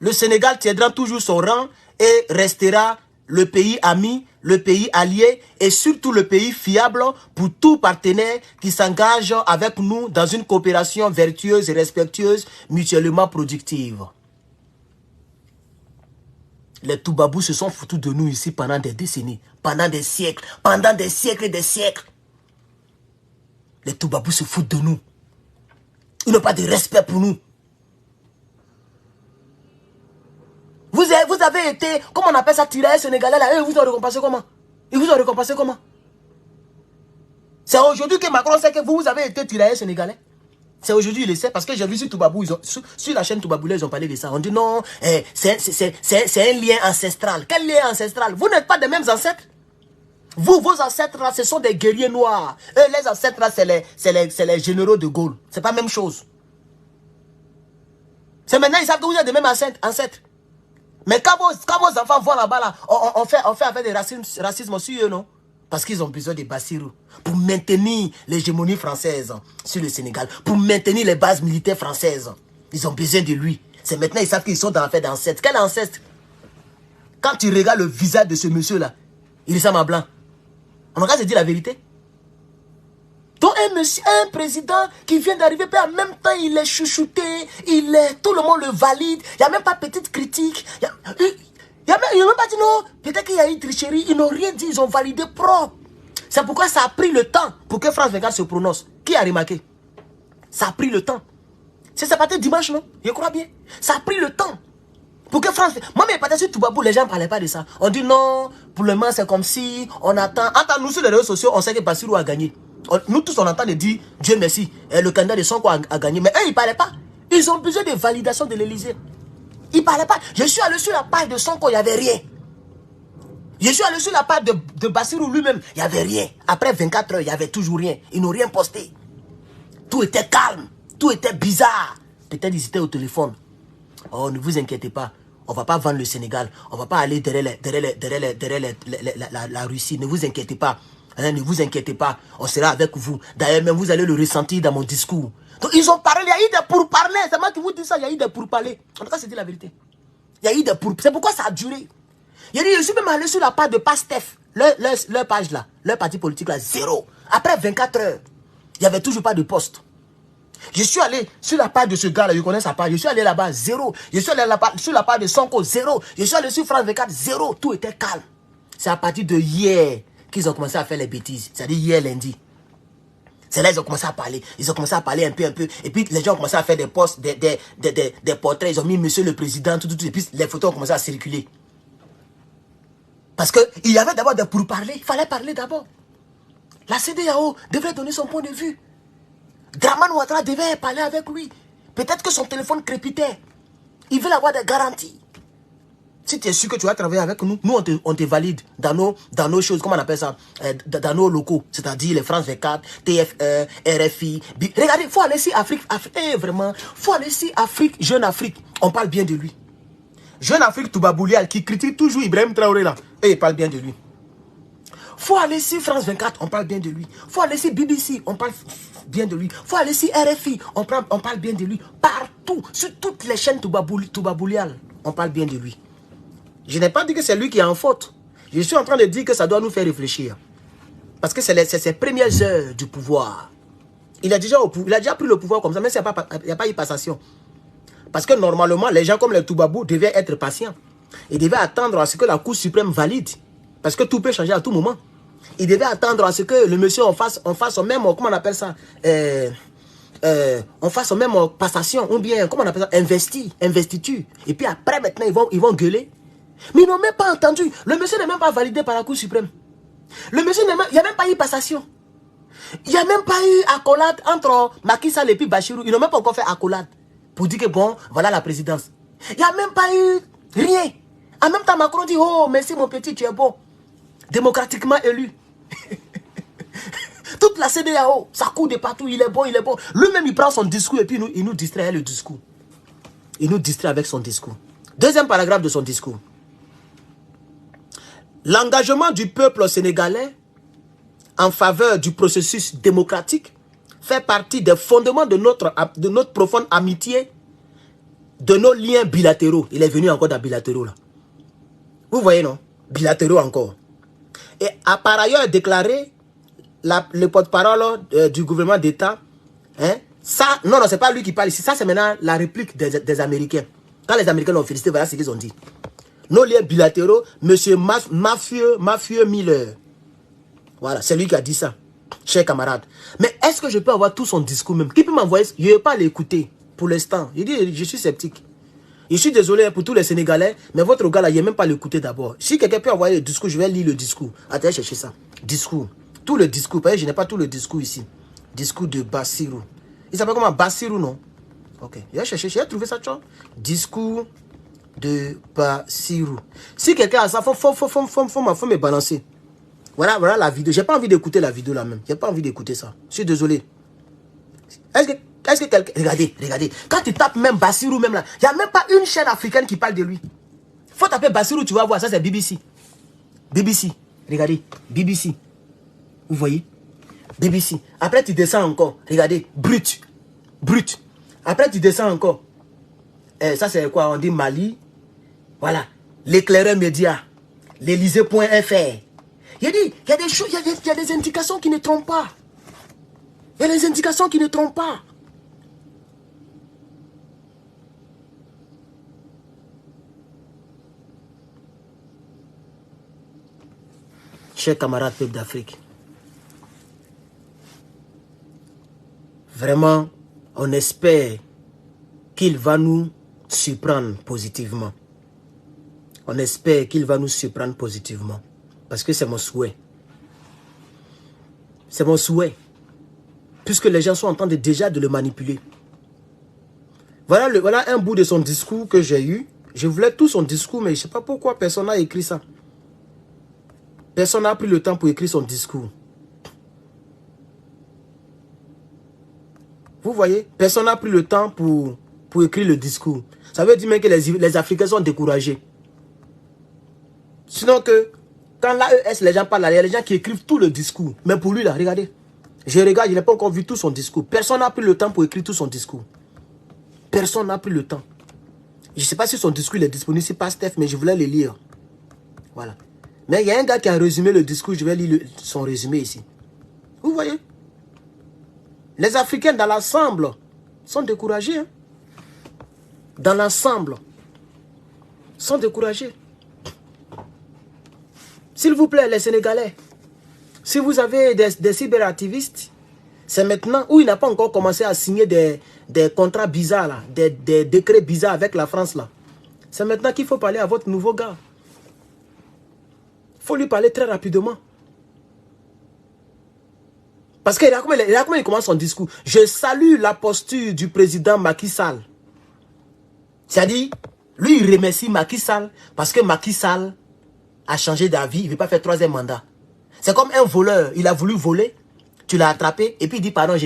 Le Sénégal tiendra toujours son rang et restera le pays ami, le pays allié et surtout le pays fiable pour tout partenaire qui s'engage avec nous dans une coopération vertueuse et respectueuse, mutuellement productive. Les Toubabous se sont foutus de nous ici pendant des décennies, pendant des siècles et des siècles. Les Toubabous se foutent de nous. Ils n'ont pas de respect pour nous. Vous avez été, comment on appelle ça, tiré sénégalais là, ils vous ont récompensé comment? Ils vous ont récompensé comment? C'est aujourd'hui que Macron sait que vous avez été tiraillé sénégalais. C'est aujourd'hui, il le sait, parce que j'ai vu sur Toubabou, sur la chaîne Toubabou, ils ont parlé de ça. On dit non, c'est un lien ancestral. Quel lien ancestral? Vous n'êtes pas des mêmes ancêtres. Vous, vos ancêtres là, ce sont des guerriers noirs. Eux, les ancêtres là, c'est les généraux de Gaulle. C'est pas la même chose. C'est maintenant, ils savent que vous êtes des mêmes ancêtres. Mais quand vos enfants vont là-bas, là, on fait avec des racisme sur eux, non? Parce qu'ils ont besoin de Bassirou pour maintenir l'hégémonie française sur le Sénégal, pour maintenir les bases militaires françaises. Ils ont besoin de lui. C'est maintenant, ils savent qu'ils sont dans l'affaire d'ancêtre. Quel ancêtre? Quand tu regardes le visage de ce monsieur-là, il ressemble à blanc. On va se dire la vérité. Donc un président qui vient d'arriver, en même temps, il est chouchouté, tout le monde le valide, il n'y a même pas petite critique. Il n'a même pas dit non, peut-être qu'il y a eu tricherie, ils n'ont rien dit, ils ont validé propre. C'est pourquoi ça a pris le temps pour que France 24 se prononce. Qui a remarqué? Ça a pris le temps. C'est parti dimanche, non? Je crois bien. Ça a pris le temps pour que France... Moi, mais peut-être sur Toubabou, les gens ne parlaient pas de ça. On dit non, pour le moment, c'est comme si on attend. Attends, nous sur les réseaux sociaux, on sait que Bassirou a gagné. Nous tous, on entend de dire Dieu merci, le candidat de Sonko a gagné. Mais eux, ils ne parlaient pas. Ils ont besoin de validation de l'Élysée. Ils ne parlaient pas. Je suis allé sur la page de Sonko, il n'y avait rien. Je suis allé sur la page de Bassirou lui-même, il n'y avait rien. Après 24 heures, il n'y avait toujours rien. Ils n'ont rien posté. Tout était calme. Tout était bizarre. Peut-être ils étaient au téléphone. Oh, ne vous inquiétez pas. On ne va pas vendre le Sénégal. On ne va pas aller derrière la Russie. Ne vous inquiétez pas. Hein, ne vous inquiétez pas. On sera avec vous. D'ailleurs, même vous allez le ressentir dans mon discours. Donc, ils ont parlé. Il y a eu des pourparlers. C'est moi qui vous dis ça. Il y a eu des pourparlers. En tout cas, c'est dit la vérité. Il y a eu des pourparlers. C'est pourquoi ça a duré. Il y a dit, je suis même allé sur la page de Pastef. Leur page là. Leur parti politique là. Zéro. Après 24 heures, il n'y avait toujours pas de poste. Je suis allé sur la page de ce gars-là, je connais sa page. Je suis allé là-bas, zéro. Je suis allé sur la page de Sonko, zéro. Je suis allé sur France 24, zéro. Tout était calme. C'est à partir de hier qu'ils ont commencé à faire les bêtises. C'est-à-dire hier lundi. C'est là qu'ils ont commencé à parler. Ils ont commencé à parler un peu. Et puis les gens ont commencé à faire des posts, des portraits. Ils ont mis Monsieur le Président, tout. Et puis les photos ont commencé à circuler. Parce qu'il y avait d'abord des pourparlers. Il fallait parler d'abord. La CEDEAO devrait donner son point de vue. Draman Ouattara devait parler avec lui. Peut-être que son téléphone crépitait. Il veut avoir des garanties. Si tu es sûr que tu vas travailler avec nous, on te valide dans nos choses, comment on appelle ça, dans nos locaux. C'est-à-dire les France 24, TF1, RFI. Regardez, il faut aller ici Afrique, vraiment, il faut aller ici Afrique, Jeune Afrique. On parle bien de lui. Jeune Afrique Toubaboulial qui critique toujours Ibrahim Traoré là. Et il parle bien de lui. Faut aller ici France 24, on parle bien de lui. Faut aller ici BBC, on parle bien de lui. Faut aller ici RFI, on parle bien de lui. Partout, sur toutes les chaînes Toubaboulial, on parle bien de lui. Je n'ai pas dit que c'est lui qui est en faute. Je suis en train de dire que ça doit nous faire réfléchir. Parce que c'est ses premières heures du pouvoir. Il a déjà pris le pouvoir comme ça, mais il n'y a pas eu passation. Parce que normalement, les gens comme les Toubabou devaient être patients. Ils devaient attendre à ce que la Cour suprême valide. Parce que tout peut changer à tout moment. Il devait attendre à ce que le monsieur on fasse même, comment on appelle ça, on fasse même passation, ou bien, comment on appelle ça, investiture. Et puis après, maintenant, ils vont gueuler. Mais ils n'ont même pas entendu. Le monsieur n'est même pas validé par la Cour suprême. Le monsieur, il n'y a même pas eu passation. Il n'y a même pas eu accolade entre Macky Sall et puis Bachirou. Ils n'ont même pas encore fait accolade pour dire que bon, voilà la présidence. Il n'y a même pas eu rien. En même temps, Macron dit, oh, merci mon petit, tu es bon. Démocratiquement élu. Toute la CEDEAO, ça court de partout, il est bon, il est bon. Lui-même, il prend son discours et puis il nous distrait avec le discours. Il nous distrait avec son discours. Deuxième paragraphe de son discours. L'engagement du peuple sénégalais en faveur du processus démocratique fait partie des fondements de notre profonde amitié, de nos liens bilatéraux. Il est venu encore dans bilatéraux là. Vous voyez non? Bilatéraux encore. Et a par ailleurs déclaré le porte-parole du gouvernement d'État. Hein, ça, non, c'est pas lui qui parle ici. Ça, c'est maintenant la réplique des Américains. Quand les Américains l'ont félicité, voilà ce qu'ils ont dit. Nos liens bilatéraux, monsieur Mafieux Miller. Voilà, c'est lui qui a dit ça, cher camarade. Mais est-ce que je peux avoir tout son discours même? Qui peut m'envoyer? Je ne vais pas l'écouter pour l'instant. Je dis, je suis sceptique. Je suis désolé pour tous les Sénégalais, mais votre gars là, il ne même pas l'écouter d'abord. Si quelqu'un peut envoyer le discours, je vais lire le discours. Attendez, chercher ça. Discours. tout le discours. Vous voyez, je n'ai pas tout le discours ici. Discours de Bassirou. Il s'appelle comment? Bassirou, non? Ok. J'ai cherché, j'ai trouvé ça, tu vois. Discours de Bassirou. Si quelqu'un a ça, faut me balancer. Voilà la vidéo. J'ai pas envie d'écouter la vidéo là même. J'ai pas envie d'écouter ça. Je suis désolé. Est-ce que quelqu'un... Regardez. Quand tu tapes même Bassirou même là, il n'y a même pas une chaîne africaine qui parle de lui. Faut taper Bassirou, tu vas voir. Ça c'est BBC. BBC. Regardez. BBC. Vous voyez? BBC. Après tu descends encore. Regardez. Brut. Après tu descends encore. Ça c'est quoi? On dit Mali. Voilà. L'éclaireur média. L'Elysée.fr. Il y a des choses, il y a des indications qui ne trompent pas. Il y a des indications qui ne trompent pas. Chers camarades peuple d'Afrique, vraiment, on espère qu'il va nous surprendre positivement. On espère qu'il va nous surprendre positivement. Parce que c'est mon souhait. C'est mon souhait. Puisque les gens sont en train déjà de le manipuler. Voilà un bout de son discours que j'ai eu. Je voulais tout son discours, mais je ne sais pas pourquoi personne n'a écrit ça. Personne n'a pris le temps pour écrire son discours. Vous voyez? Personne n'a pris le temps pour écrire le discours. Ça veut dire même que les Africains sont découragés. Sinon que, quand l'AES, les gens parlent, il y a les gens qui écrivent tout le discours. Mais pour lui, là, regardez. Je regarde, il n'a pas encore vu tout son discours. Personne n'a pris le temps pour écrire tout son discours. Personne n'a pris le temps. Je ne sais pas si son discours est disponible, c'est pas Steph, mais je voulais le lire. Voilà. Mais il y a un gars qui a résumé le discours, je vais lire son résumé ici. Vous voyez? Les Africains dans l'ensemble sont découragés. Hein? Dans l'ensemble, sont découragés. S'il vous plaît, les Sénégalais, si vous avez des cyberactivistes, c'est maintenant où il n'a pas encore commencé à signer des contrats bizarres, là, des décrets bizarres avec la France. Là. C'est maintenant qu'il faut parler à votre nouveau gars. Il faut lui parler très rapidement. Parce que là, comment il commence son discours. Je salue la posture du président Macky Sall. C'est-à-dire, lui, il remercie Macky Sall parce que Macky Sall a changé d'avis. Il ne veut pas faire troisième mandat. C'est comme un voleur. Il a voulu voler. Tu l'as attrapé. Et puis il dit pardon.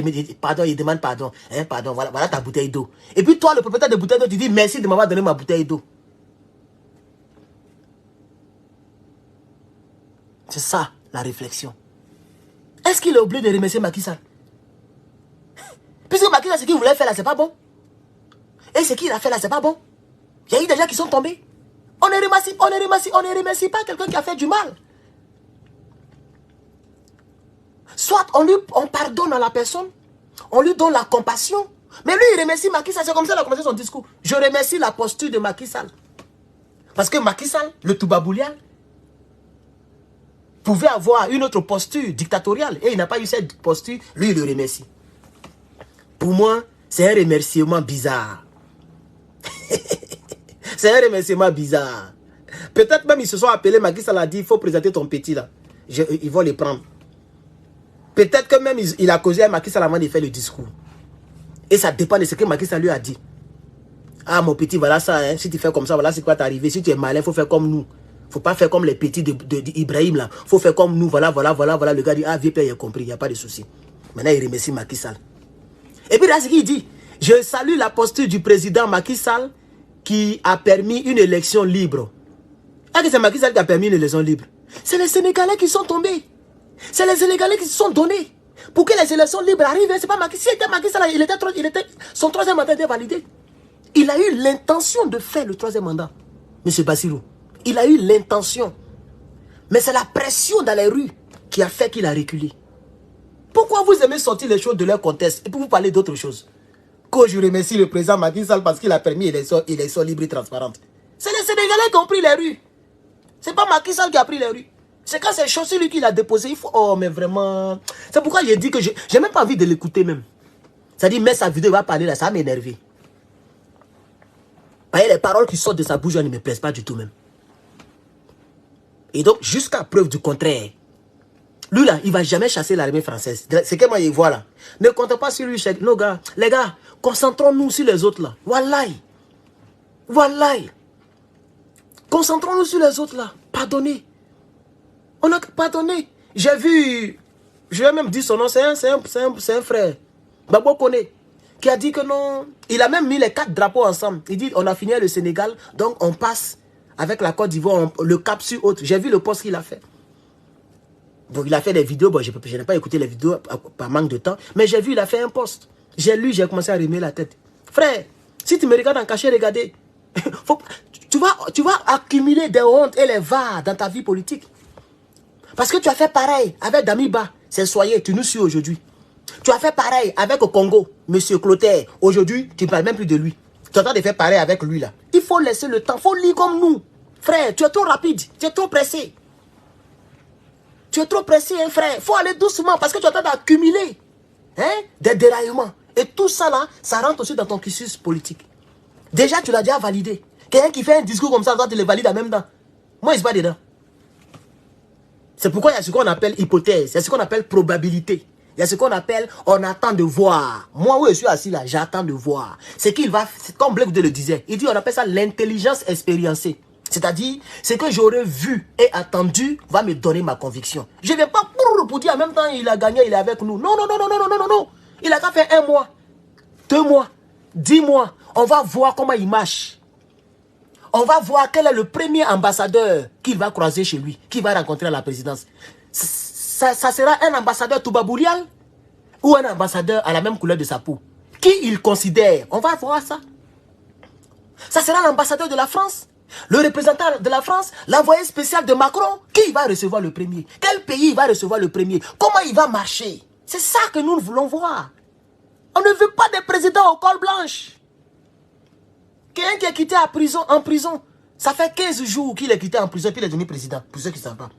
Pardon, il demande pardon. Hein, pardon, voilà ta bouteille d'eau. Et puis toi, le propriétaire de bouteille d'eau, tu dis merci de m'avoir donné ma bouteille d'eau. C'est ça, la réflexion. Est-ce qu'il est obligé de remercier Macky Sall? Puisque Macky Sall, ce qu'il voulait faire là, c'est pas bon. Et ce qu'il a fait là, c'est pas bon. Il y a eu des gens qui sont tombés. On ne remercie pas quelqu'un qui a fait du mal. Soit on pardonne à la personne, on lui donne la compassion. Mais lui, il remercie Macky Sall. C'est comme ça qu'il a commencé son discours. Je remercie la posture de Macky Sall. Parce que Macky Sall, le Toubaboulial, pouvait avoir une autre posture dictatoriale. Et il n'a pas eu cette posture. Lui, il le remercie. Pour moi, c'est un remerciement bizarre. C'est un remerciement bizarre. Peut-être même ils se sont appelés, Macky Sall a dit, il faut présenter ton petit là. Ils vont les prendre. Peut-être que même il a causé à Macky Sall avant de faire le discours. Et ça dépend de ce que Macky Sall lui a dit. Ah mon petit, voilà ça, hein. Si tu fais comme ça, voilà ce qui va t'arriver. Si tu es malin, il faut faire comme nous. Faut pas faire comme les petits d'Ibrahim là. Faut faire comme nous, voilà. Le gars dit, ah vieux père, il a compris, il n'y a pas de souci. Maintenant il remercie Macky Sall. Et puis là, ce qu'il dit, je salue la posture du président Macky Sall qui a permis une élection libre. Est-ce que c'est Macky Sall qui a permis une élection libre? C'est les Sénégalais qui sont tombés. C'est les Sénégalais qui se sont donnés. Pour que les élections libres arrivent, c'est pas Macky Sall. Si c'était Macky Sall, son troisième mandat était validé. Il a eu l'intention de faire le troisième mandat. Monsieur Bassirou. Il a eu l'intention. Mais c'est la pression dans les rues qui a fait qu'il a reculé. Pourquoi vous aimez sortir les choses de leur contexte et puis vous parler d'autre chose? Que je remercie le président Macky Sall parce qu'il a permis l'élection libre et transparente. C'est les Sénégalais qui ont pris les rues. C'est pas Macky Sall qui a pris les rues. C'est quand c'est Chaussé lui qui l'a déposé. Il faut... Oh, mais vraiment... C'est pourquoi j'ai dit que j'ai même pas envie de l'écouter même. C'est-à-dire, mais sa vidéo va parler là, ça va m'énerver. Les paroles qui sortent de sa bouche ne me plaisent pas du tout même. Et donc, jusqu'à preuve du contraire, Lui là, il ne va jamais chasser l'armée française. C'est que moi, il voit là. Ne comptez pas sur lui, chef. Non, gars. Les gars, concentrons-nous sur les autres là. Wallahi. Wallahi. Concentrons-nous sur les autres là. Pardonnez. On a pardonné. J'ai vu, je vais même dire son nom, c'est un frère. Babo Kone, qui a dit que non. Il a même mis les 4 drapeaux ensemble. Il dit, on a fini le Sénégal, donc on passe avec la Côte d'Ivoire, le Cap sur autre. J'ai vu le post qu'il a fait. Bon, il a fait des vidéos, bon, je n'ai pas écouté les vidéos par manque de temps, mais j'ai vu, il a fait un post. J'ai lu, j'ai commencé à remuer la tête. Frère, si tu me regardes en cachet, regardez. Tu vas accumuler des hontes et les vas dans ta vie politique. Parce que tu as fait pareil avec Damiba, c'est Soyer, tu nous suis aujourd'hui. Tu as fait pareil avec au Congo, Monsieur Clotaire. Aujourd'hui, tu ne parles même plus de lui. Tu es en train de faire pareil avec lui là. Il faut laisser le temps, il faut lire comme nous. Frère, tu es trop rapide, tu es trop pressé. Tu es trop pressé, hein, frère. Il faut aller doucement parce que tu es en train d'accumuler des déraillements. Et tout ça là, ça rentre aussi dans ton cursus politique. Déjà, tu l'as déjà validé. Quelqu'un qui fait un discours comme ça, toi, tu le valides en même temps. Moi, il se bat dedans. C'est pourquoi il y a ce qu'on appelle hypothèse, il y a ce qu'on appelle probabilité. Il y a ce qu'on appelle on attend de voir. Moi, où je suis assis là, j'attends de voir. C'est qu'il va, comme Blake le disait, il dit on appelle ça l'intelligence expériencée. C'est-à-dire, ce que j'aurais vu et attendu va me donner ma conviction. Je ne vais pas pour dire en même temps il a gagné, il est avec nous. Non, non, non, non, non, non, non, non. Il a qu'à faire 1 mois, 2 mois, 10 mois. On va voir comment il marche. On va voir quel est le premier ambassadeur qu'il va croiser chez lui, qu'il va rencontrer à la présidence. Ça sera un ambassadeur Toubaboulial ou un ambassadeur à la même couleur de sa peau. Qui il considère? On va voir ça. Ça sera l'ambassadeur de la France, le représentant de la France, l'envoyé spécial de Macron. Qui va recevoir le premier? Quel pays va recevoir le premier? Comment il va marcher? C'est ça que nous voulons voir. On ne veut pas des présidents au col blanche. Quelqu'un qui est quitté en prison, ça fait 15 jours qu'il est quitté en prison et puis il est devenu président. Pour ceux qui ne savent pas.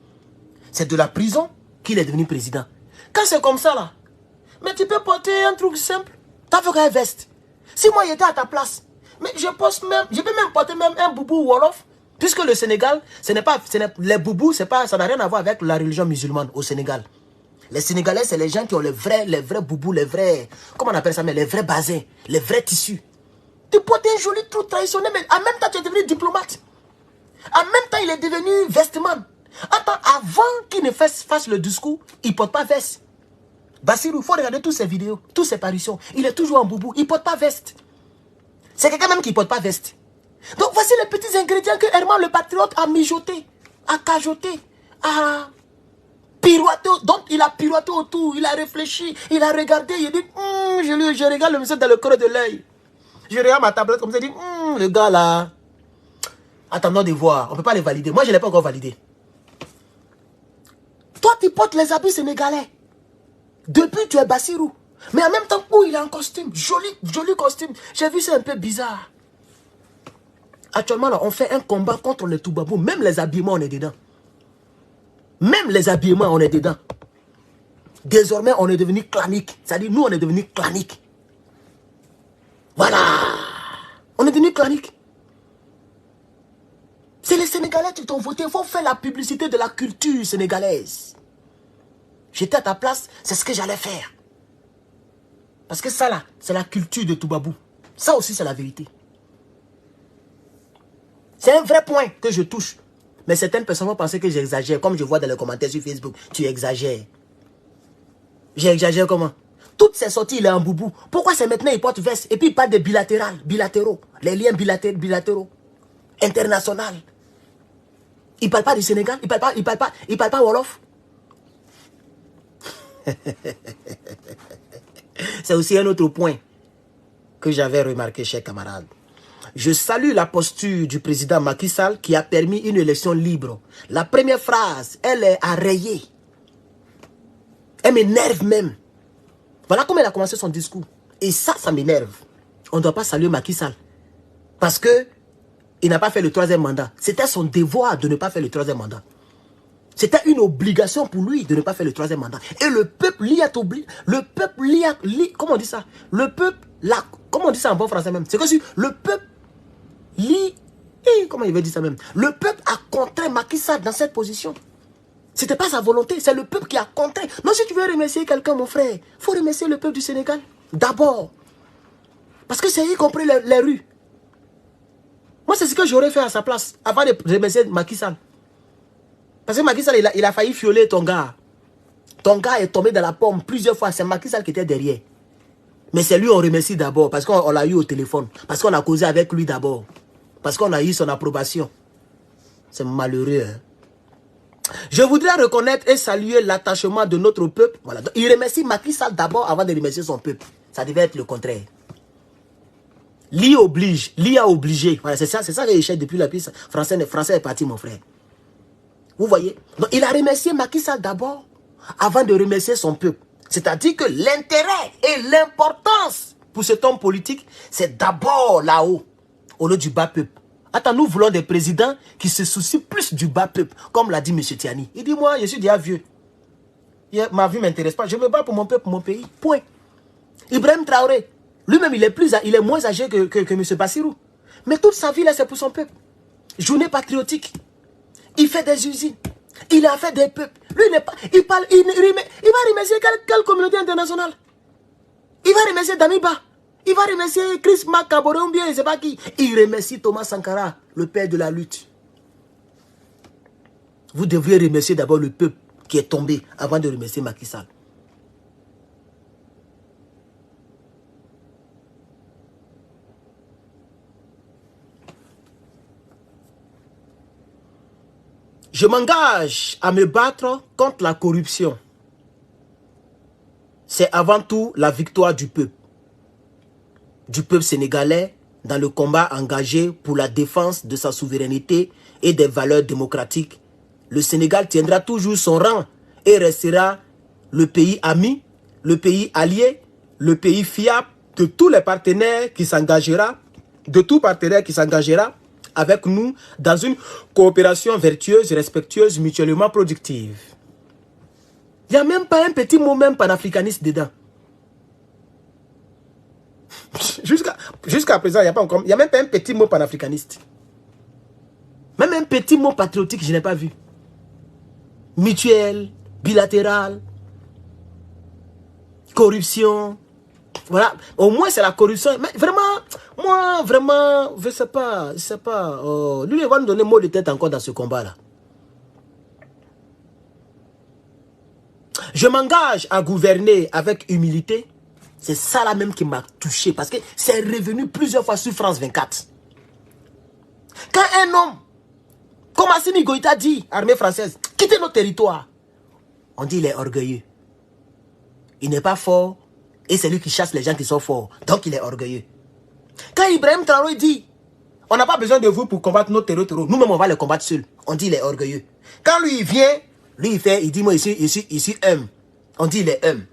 C'est de la prison qu'il est devenu président. Quand c'est comme ça là, mais tu peux porter un truc simple. Tu as fait qu'un veste. Si moi j'étais à ta place, mais je peux même porter même un boubou wolof. Puisque le Sénégal, les boubous, ça n'a rien à voir avec la religion musulmane au Sénégal. Les Sénégalais, c'est les gens qui ont les vrais boubous, les vrais, comment on appelle ça, mais les vrais basins, les vrais tissus. Tu portes un joli truc traditionnel, mais en même temps, tu es devenu diplomate. En même temps, il est devenu vestman. Attends, avant qu'il ne fasse le discours, il ne porte pas veste. Bassirou, il faut regarder toutes ses vidéos, toutes ses parutions. Il est toujours en boubou, il ne porte pas veste. C'est quelqu'un même qui ne porte pas veste. Donc, voici les petits ingrédients que Herman le patriote a mijoté, a cajoté, a pirouetté. Donc, il a pirouetté autour, il a réfléchi, il a regardé, il a dit, je regarde le monsieur dans le creux de l'œil. Je regarde ma tablette comme ça, je dis, le gars là, attendons de voir, on ne peut pas les valider. Moi, je ne l'ai pas encore validé. Toi, tu portes les habits sénégalais. Depuis, tu es Bassirou. Mais en même temps, où il est en costume, joli costume. J'ai vu, c'est un peu bizarre. Actuellement, là, on fait un combat contre les Toubabou. Même les habillements, on est dedans. Même les habillements, on est dedans. Désormais, on est devenu clanique. C'est-à-dire, nous, on est devenu clanique. Voilà. On est devenu clanique. C'est les Sénégalais qui t'ont voté. Il faut faire la publicité de la culture sénégalaise. J'étais à ta place, c'est ce que j'allais faire. Parce que ça là, c'est la culture de Toubabou. Ça aussi, c'est la vérité. C'est un vrai point que je touche. Mais certaines personnes vont penser que j'exagère. Comme je vois dans les commentaires sur Facebook, tu exagères. J'exagère comment? Toutes ces sorties, il est en boubou. Pourquoi c'est maintenant il porte veste? Et puis il parle de bilatéraux. Les liens bilatéraux. Internationaux. Il ne parle pas du Sénégal. Il ne parle pas Wolof. C'est aussi un autre point que j'avais remarqué, chers camarades. Je salue la posture du président Macky Sall qui a permis une élection libre. La première phrase, elle est à rayer. Elle m'énerve même. Voilà comment elle a commencé son discours. Et ça m'énerve. On ne doit pas saluer Macky Sall. Parce que il n'a pas fait le 3e mandat. C'était son devoir de ne pas faire le 3e mandat. C'était une obligation pour lui de ne pas faire le 3e mandat. Et le peuple l'y a obligé. Le peuple l'y a... Comment on dit ça? Le peuple... Comment on dit ça en bon français même? C'est que si le peuple l'y... Comment il veut dire ça même? Le peuple a contraint Macky Sall dans cette position. C'était pas sa volonté, c'est le peuple qui a compté. Non, si tu veux remercier quelqu'un, mon frère, il faut remercier le peuple du Sénégal. D'abord. Parce que c'est y compris les rues. Moi, c'est ce que j'aurais fait à sa place, avant de remercier Macky Sall. Parce que Macky Sall, il a failli violer ton gars. Ton gars est tombé dans la pomme plusieurs fois. C'est Macky Sall qui était derrière. Mais c'est lui qu'on remercie d'abord. Parce qu'on l'a eu au téléphone. Parce qu'on a causé avec lui d'abord. Parce qu'on a eu son approbation. C'est malheureux. Hein? Je voudrais reconnaître et saluer l'attachement de notre peuple. Voilà. Donc, il remercie Macky Sall d'abord avant de remercier son peuple. Ça devait être le contraire. L'I oblige. L'I a obligé. Voilà, c'est ça que j'échec depuis la piste. Français est parti, mon frère. Vous voyez? Donc, il a remercié Macky Sall d'abord avant de remercier son peuple. C'est-à-dire que l'intérêt et l'importance pour cet homme politique, c'est d'abord là-haut, au lieu du bas peuple. Attends, nous voulons des présidents qui se soucient plus du bas peuple, comme l'a dit M. Tiani. Il dit, moi, je suis déjà vieux. Ma vie ne m'intéresse pas. Je me bats pour mon peuple, pour mon pays. Point. Ibrahim Traoré, lui-même, il est moins âgé que M. Bassirou. Mais toute sa vie, là, c'est pour son peuple. Journée patriotique. Il fait des usines. Il a fait des peuples. Lui, il va remercier quelle communauté internationale? Il va remercier Damiba. Il va remercier Chris Macabore ou bien je ne sais pas qui. Il remercie Thomas Sankara, le père de la lutte. Vous devriez remercier d'abord le peuple qui est tombé avant de remercier Macky Sall. Je m'engage à me battre contre la corruption. C'est avant tout la victoire du peuple sénégalais dans le combat engagé pour la défense de sa souveraineté et des valeurs démocratiques. Le Sénégal tiendra toujours son rang et restera le pays ami, le pays allié, le pays fiable de tous les partenaires qui s'engagera, avec nous dans une coopération vertueuse, respectueuse, mutuellement productive. Il n'y a même pas un petit mot même panafricaniste dedans. Jusqu'à présent, il n'y a même pas un petit mot panafricaniste. Même un petit mot patriotique, je n'ai pas vu. Mutuel, bilatéral, corruption. Voilà, au moins c'est la corruption. Mais vraiment, moi, vraiment, je sais pas. Lui, il va nous donner mot de tête encore dans ce combat-là. Je m'engage à gouverner avec humilité. C'est ça là même qui m'a touché. Parce que c'est revenu plusieurs fois sur France 24. Quand un homme, comme Assimi Goïta dit, armée française, quitte nos territoires, on dit il est orgueilleux. Il n'est pas fort. Et c'est lui qui chasse les gens qui sont forts. Donc il est orgueilleux. Quand Ibrahim Traoré dit, on n'a pas besoin de vous pour combattre nos terreaux. Nous-mêmes on va les combattre seuls. On dit il est orgueilleux. Quand lui il vient, il dit moi ici homme. On dit il est homme.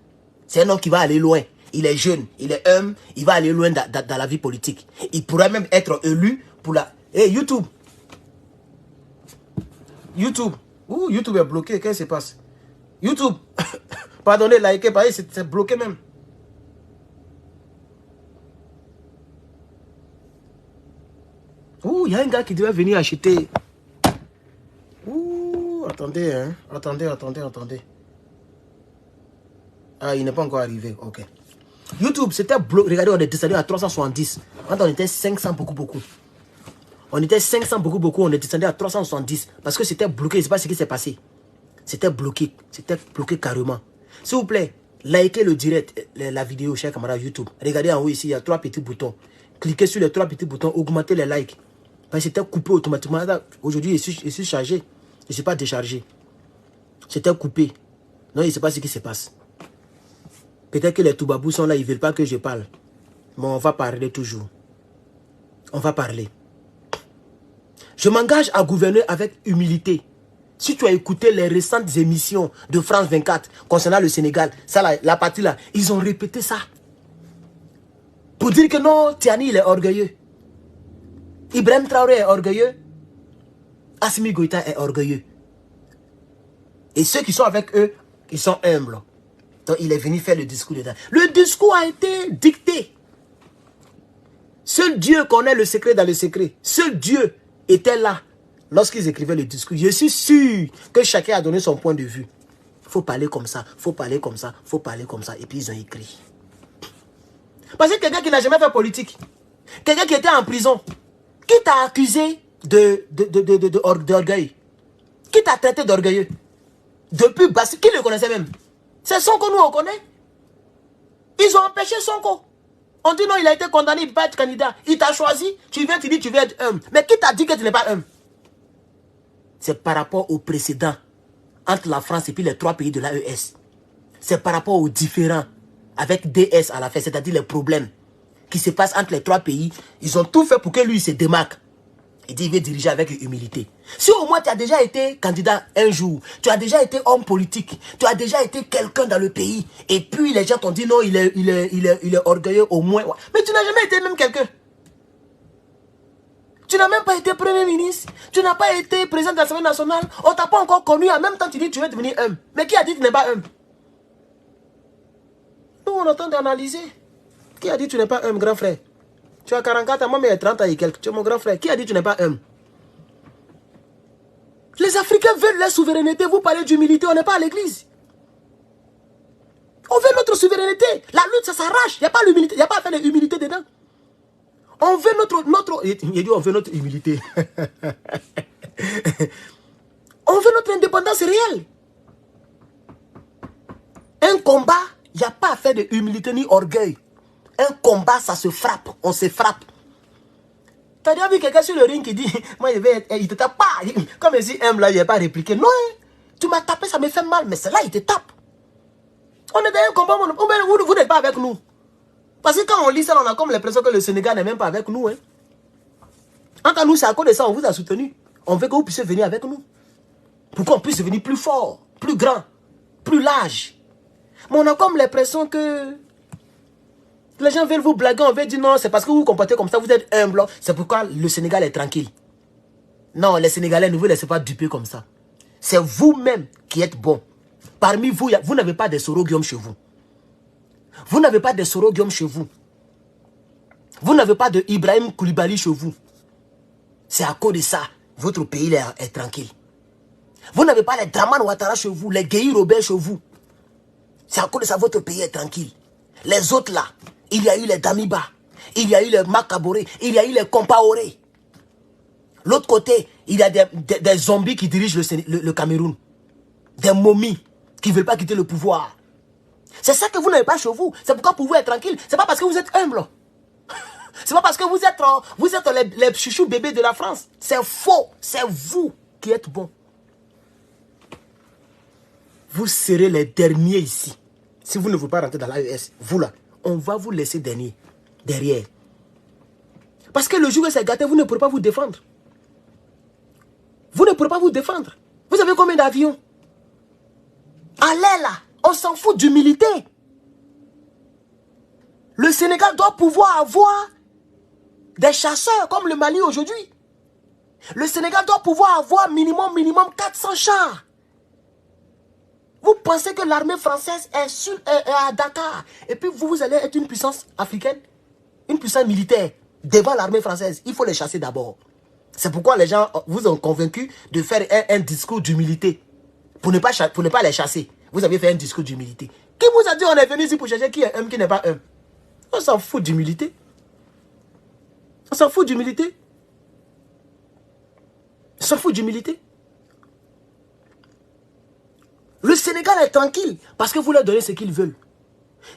C'est un homme qui va aller loin. Il est jeune, il est homme, il va aller loin dans la vie politique. Il pourrait même être élu pour la... Hey, YouTube. Ouh, YouTube est bloqué, qu'est-ce qui se passe? YouTube. Pardonnez, likez, c'est bloqué même. Ouh, il y a un gars qui devait venir acheter. Ouh, attendez, hein. Attendez. Ah, il n'est pas encore arrivé, ok. YouTube, c'était bloqué. Regardez, on est descendu à 370. Quand on était 500, beaucoup. On était 500, beaucoup. On est descendu à 370. Parce que c'était bloqué. Je ne sais pas ce qui s'est passé. C'était bloqué carrément. S'il vous plaît, likez le direct, la vidéo, chers camarades YouTube. Regardez en haut ici, il y a 3 petits boutons. Cliquez sur les 3 petits boutons, augmentez les likes. Parce que c'était coupé automatiquement. Aujourd'hui, je suis chargé. Je ne suis pas déchargé. C'était coupé. Non, je ne sais pas ce qui se passe. Peut-être que les Toubabous sont là, ils ne veulent pas que je parle. Mais on va parler toujours. On va parler. Je m'engage à gouverner avec humilité. Si tu as écouté les récentes émissions de France 24 concernant le Sénégal, ça là, la partie là, ils ont répété ça. Pour dire que non, Tiani il est orgueilleux. Ibrahim Traoré est orgueilleux. Assimi Goïta est orgueilleux. Et ceux qui sont avec eux, ils sont humbles. Donc il est venu faire le discours dedans. Le discours a été dicté. Seul Dieu connaît le secret dans le secret. Seul Dieu était là lorsqu'ils écrivaient le discours, je suis sûr que chacun a donné son point de vue. Il faut parler comme ça, il faut parler comme ça, il faut parler comme ça. Et puis ils ont écrit. Parce que quelqu'un qui n'a jamais fait politique, quelqu'un qui était en prison, qui t'a accusé d'orgueil, qui t'a traité d'orgueilleux, depuis Bassi, qui le connaissait même? C'est Sonko, nous on connaît. Ils ont empêché Sonko. On dit non, il a été condamné, il ne peut pas être candidat. Il t'a choisi, tu viens, tu dis tu veux être homme. Mais qui t'a dit que tu n'es pas homme? C'est par rapport au précédent entre la France et puis les 3 pays de l'AES. C'est par rapport aux différends avec DS à la fin, c'est-à-dire les problèmes qui se passent entre les 3 pays. Ils ont tout fait pour que lui se démarque. Il dit il veut diriger avec humilité. Si au moins tu as déjà été candidat un jour, tu as déjà été homme politique, tu as déjà été quelqu'un dans le pays, et puis les gens t'ont dit non, il est orgueilleux au moins. Mais tu n'as jamais été même quelqu'un. Tu n'as même pas été premier ministre, tu n'as pas été président de l'Assemblée nationale, on ne t'a pas encore connu, en même temps tu dis tu veux devenir homme. Mais qui a dit que tu n'es pas homme? Nous on entend d'analyser. Qui a dit que tu n'es pas homme, grand frère? Tu as 44 ans, moi mais 30 ans et quelques. Tu es mon grand frère. Qui a dit que tu n'es pas homme? Les Africains veulent leur souveraineté. Vous parlez d'humilité, on n'est pas à l'église. On veut notre souveraineté. La lutte, ça s'arrache. Il n'y a pas l'humilité. Il n'y a pas à faire de l'humilité dedans. On veut notre... Il dit on veut notre humilité. On veut notre indépendance réelle. Un combat, il n'y a pas à faire de humilité ni orgueil. Un combat, ça se frappe. On se frappe. Tu as déjà vu quelqu'un sur le ring qui dit moi, il te tape pas. Comme il dit, là, il n'a pas répliqué. Non, tu m'as tapé, ça me fait mal. Mais c'est là, il te tape. On est dans un combat, vous n'êtes pas avec nous. Parce que quand on lit ça, on a comme l'impression que le Sénégal n'est même pas avec nous. Hein. Entre nous, c'est à cause de ça, on vous a soutenu. On veut que vous puissiez venir avec nous. Pour qu'on puisse devenir plus fort, plus grand, plus large. Mais on a comme l'impression que les gens veulent vous blaguer, on veut dire non, c'est parce que vous vous comportez comme ça, vous êtes humble. C'est pourquoi le Sénégal est tranquille. Non, les Sénégalais, ne vous laissez pas duper comme ça. C'est vous-même qui êtes bon. Parmi vous, vous n'avez pas de Soro Guillaume chez vous. Vous n'avez pas de Soro Guillaume chez vous. Vous n'avez pas de Ibrahim Koulibaly chez vous. C'est à cause de ça, votre pays est tranquille. Vous n'avez pas les Draman Ouattara chez vous, les Gueye Robert chez vous. C'est à cause de ça, votre pays est tranquille. Les autres là, il y a eu les Damiba, il y a eu les Makaboré, il y a eu les Compaoré. L'autre côté, il y a des zombies qui dirigent le Cameroun. Des momies qui ne veulent pas quitter le pouvoir. C'est ça que vous n'avez pas chez vous. C'est pourquoi pour vous être tranquille. C'est pas parce que vous êtes humble. C'est pas parce que vous êtes les chouchous bébés de la France. C'est faux. C'est vous qui êtes bon. Vous serez les derniers ici. Si vous ne voulez pas rentrer dans l'AES, vous là, on va vous laisser derrière. Parce que le jour où c'est gâté, vous ne pourrez pas vous défendre. Vous ne pourrez pas vous défendre. Vous avez combien d'avions? Allez là, on s'en fout d'humilité. Le Sénégal doit pouvoir avoir des chasseurs comme le Mali aujourd'hui. Le Sénégal doit pouvoir avoir minimum 400 chars. Vous pensez que l'armée française est à Dakar et puis vous allez être une puissance africaine, une puissance militaire devant l'armée française. Il faut les chasser d'abord. C'est pourquoi les gens vous ont convaincu de faire un discours d'humilité pour ne pas les chasser. Vous avez fait un discours d'humilité. Qui vous a dit on est venu ici pour chercher qui est homme, qui n'est pas homme? On s'en fout d'humilité. On s'en fout d'humilité. On s'en fout d'humilité. Le Sénégal est tranquille parce que vous leur donnez ce qu'ils veulent.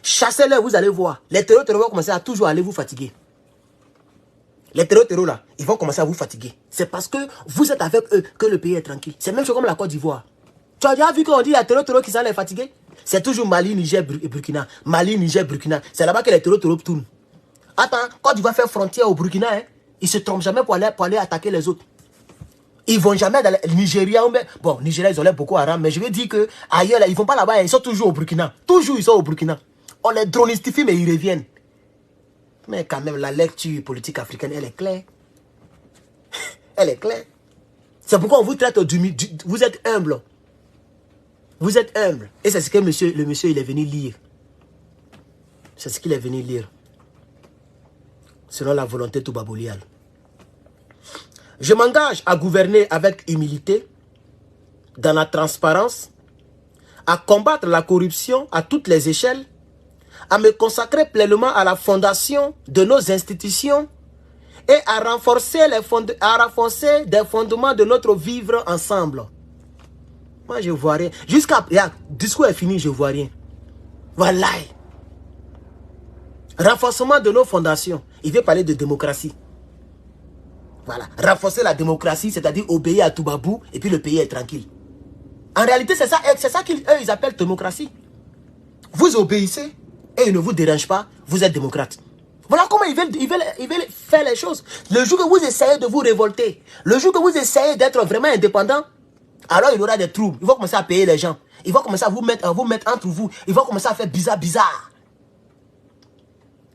Chassez-les, vous allez voir. Les terreaux vont commencer à toujours aller vous fatiguer. Les terreaux là, ils vont commencer à vous fatiguer. C'est parce que vous êtes avec eux que le pays est tranquille. C'est même chose comme la Côte d'Ivoire. Tu as déjà vu qu'on dit il y a terreaux qui sont les fatigués? C'est toujours Mali, Niger et Burkina. Mali, Niger, Burkina. C'est là-bas que les terreaux tournent. Attends, quand tu vas faire frontière au Burkina, hein, ils ne se trompent jamais pour aller attaquer les autres. Ils ne vont jamais dans le Nigeria. Bon, Nigeria, ils ont l'air beaucoup haram, mais je veux dire qu'ailleurs, ils ne vont pas là-bas, ils sont toujours au Burkina. Toujours, ils sont au Burkina. On les dronistifie, mais ils reviennent. Mais quand même, la lecture politique africaine, elle est claire. Elle est claire. C'est pourquoi on vous traite vous êtes humble. Vous êtes humble. Et c'est ce que le monsieur, il est venu lire. C'est ce qu'il est venu lire. Selon la volonté Toubaboulial. Je m'engage à gouverner avec humilité, dans la transparence, à combattre la corruption à toutes les échelles, à me consacrer pleinement à la fondation de nos institutions et à renforcer des fondements de notre vivre ensemble. Moi, je ne vois rien. Jusqu'à... Le discours est fini, je ne vois rien. Voilà. Renforcement de nos fondations. Il veut parler de démocratie. Voilà. Renforcer la démocratie, c'est-à-dire obéir à Toubabou et puis le pays est tranquille. En réalité, c'est ça qu'ils ils appellent démocratie. Vous obéissez et ils ne vous dérangent pas, vous êtes démocrate. Voilà comment ils veulent faire les choses. Le jour que vous essayez de vous révolter, le jour que vous essayez d'être vraiment indépendant, alors il y aura des troubles. Ils vont commencer à payer les gens. Ils vont commencer à vous mettre entre vous. Ils vont commencer à faire bizarre.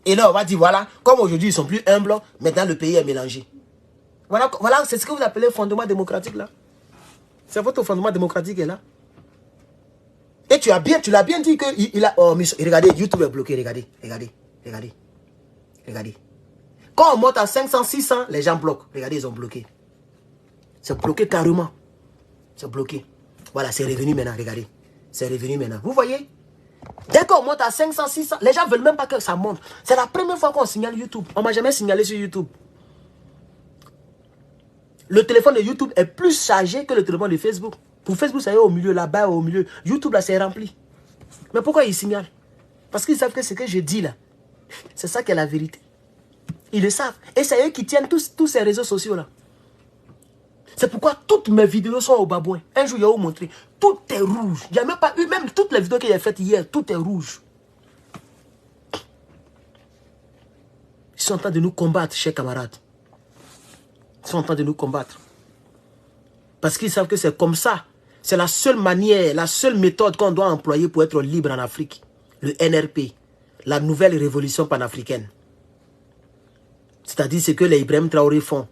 Et là, on va dire, voilà, comme aujourd'hui, ils sont plus humbles, maintenant le pays est mélangé. Voilà, c'est ce que vous appelez fondement démocratique là. C'est votre fondement démocratique qui est là. Et tu l'as bien dit qu'il a... Oh, regardez, YouTube est bloqué, regardez. Quand on monte à 500, 600, les gens bloquent. Regardez, ils ont bloqué. C'est bloqué carrément. C'est bloqué. Voilà, c'est revenu maintenant, regardez. C'est revenu maintenant. Vous voyez? Dès qu'on monte à 500, 600, les gens ne veulent même pas que ça monte. C'est la première fois qu'on signale YouTube. On ne m'a jamais signalé sur YouTube. Le téléphone de YouTube est plus chargé que le téléphone de Facebook. Pour Facebook, ça y est au milieu, là-bas, au milieu. YouTube, là, c'est rempli. Mais pourquoi ils signalent? Parce qu'ils savent que ce que je dis, là, c'est ça qui est la vérité. Ils le savent. Et c'est eux qui tiennent tous ces réseaux sociaux, là. C'est pourquoi toutes mes vidéos sont au babouin. Un jour, il y a où montrer. Tout est rouge. Il n'y a même pas eu, même toutes les vidéos que j'ai faites hier, tout est rouge. Ils sont en train de nous combattre, chers camarades. Ils sont en train de nous combattre. Parce qu'ils savent que c'est comme ça. C'est la seule manière, la seule méthode qu'on doit employer pour être libre en Afrique. Le NRP, la nouvelle révolution panafricaine. C'est-à-dire ce que les Ibrahim Traoré font,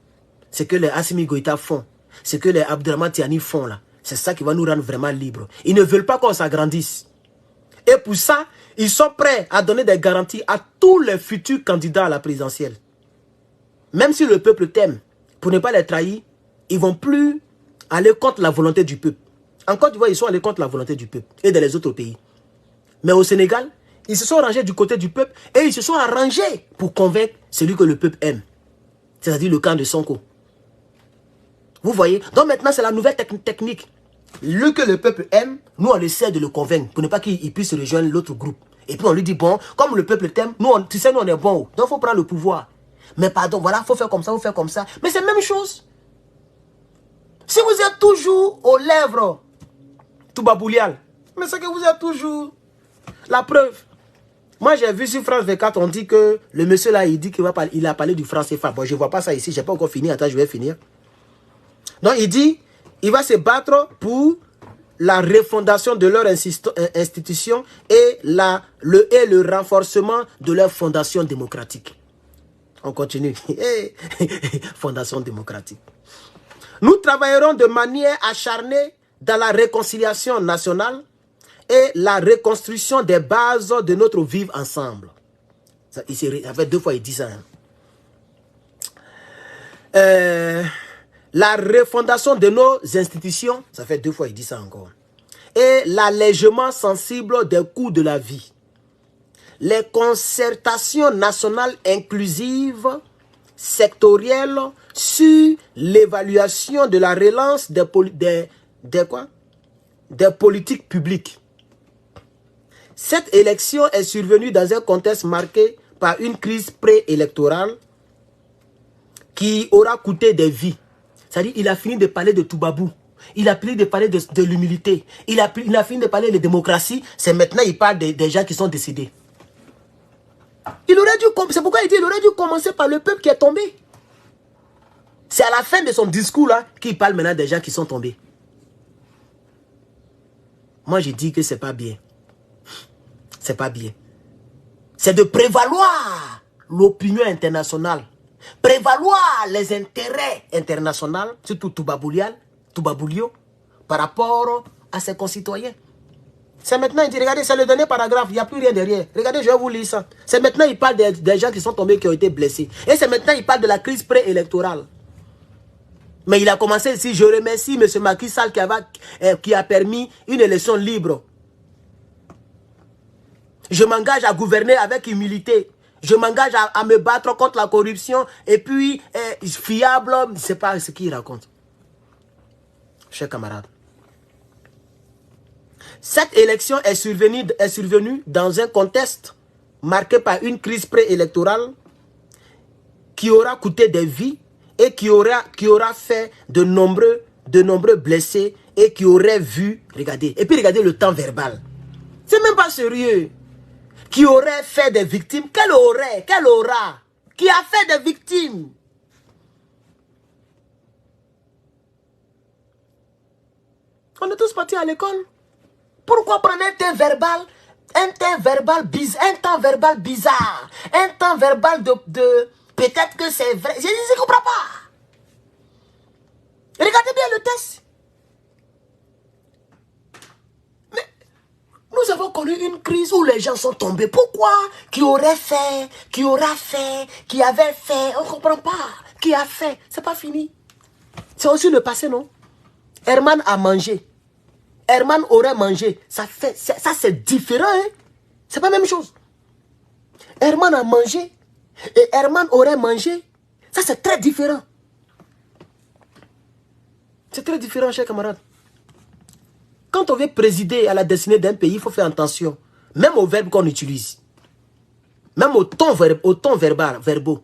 ce que les Assimi Goïta font, ce que les Abdelrahman Tiani font là. C'est ça qui va nous rendre vraiment libres. Ils ne veulent pas qu'on s'agrandisse. Et pour ça, ils sont prêts à donner des garanties à tous les futurs candidats à la présidentielle. Même si le peuple t'aime, pour ne pas les trahir, ils ne vont plus aller contre la volonté du peuple. En Côte d'Ivoire, ils sont allés contre la volonté du peuple et dans les autres pays. Mais au Sénégal, ils se sont rangés du côté du peuple et ils se sont arrangés pour convaincre celui que le peuple aime. C'est-à-dire le camp de Sonko. Vous voyez? Donc maintenant, c'est la nouvelle technique. Le que le peuple aime, nous on essaie de le convaincre pour ne pas qu'il puisse rejoindre l'autre groupe. Et puis on lui dit, bon, comme le peuple t'aime, tu sais, nous on est bon. Donc il faut prendre le pouvoir. Mais pardon, voilà, il faut faire comme ça, il faut faire comme ça. Mais c'est la même chose. Si vous êtes toujours aux lèvres, Toubaboulial, mais c'est que vous êtes toujours... La preuve. Moi, j'ai vu sur France 24, on dit que le monsieur là, il dit qu'il a parlé du franc CFA. Bon, je ne vois pas ça ici, je n'ai pas encore fini. Attends, je vais finir. Donc, il dit, il va se battre pour la refondation de leur institution et le renforcement de leur fondation démocratique. On continue. Fondation démocratique. Nous travaillerons de manière acharnée dans la réconciliation nationale et la reconstruction des bases de notre vivre ensemble. Ça fait 2 fois il dit ça. La refondation de nos institutions, ça fait 2 fois il dit ça encore. Et l'allègement sensible des coûts de la vie. Les concertations nationales inclusives, sectorielles, sur l'évaluation de la relance des politiques publiques. Cette élection est survenue dans un contexte marqué par une crise préélectorale qui aura coûté des vies. C'est-à-dire qu'il a fini de parler de Toubabou. Il a fini de parler de l'humilité. Il a fini de parler de démocratie. C'est maintenant qu'il parle des gens qui sont décédés. C'est pourquoi il dit qu'il aurait dû commencer par le peuple qui est tombé. C'est à la fin de son discours là qu'il parle maintenant des gens qui sont tombés. Moi je dis que c'est pas bien. C'est pas bien. C'est de prévaloir l'opinion internationale. Prévaloir les intérêts internationaux, surtout Toubaboulio, par rapport à ses concitoyens. C'est maintenant, il dit, regardez, c'est le dernier paragraphe, il n'y a plus rien derrière. Regardez, je vais vous lire ça. C'est maintenant, il parle des gens qui sont tombés, qui ont été blessés. Et c'est maintenant, il parle de la crise préélectorale. Mais il a commencé ici. Je remercie M. Macky Sall qui a permis une élection libre. Je m'engage à gouverner avec humilité. Je m'engage à me battre contre la corruption. Et puis, fiable, je ne sais pas ce qu'il raconte. Chers camarades. Cette élection est survenue dans un contexte marqué par une crise préélectorale qui aura coûté des vies et qui aura fait de nombreux blessés et qui aurait vu, regardez, et puis regardez le temps verbal. C'est même pas sérieux. Qui aurait fait des victimes, quelle aura, qui a fait des victimes. On est tous partis à l'école. Pourquoi prendre un temps verbal bizarre, un temps verbal de peut-être que c'est vrai. Je ne comprends pas. Regardez bien le test. Mais nous avons connu une crise où les gens sont tombés. Pourquoi? Qui aurait fait, qui aura fait, qui avait fait. On ne comprend pas. Qui a fait. C'est pas fini. C'est aussi le passé, non? Herman a mangé. Herman aurait mangé. Ça c'est différent, hein? C'est pas la même chose. Herman a mangé. Et Herman aurait mangé. Ça, c'est très différent. C'est très différent, chers camarades. Quand on veut présider à la destinée d'un pays, il faut faire attention. Même aux verbes qu'on utilise. Même au ton verbaux.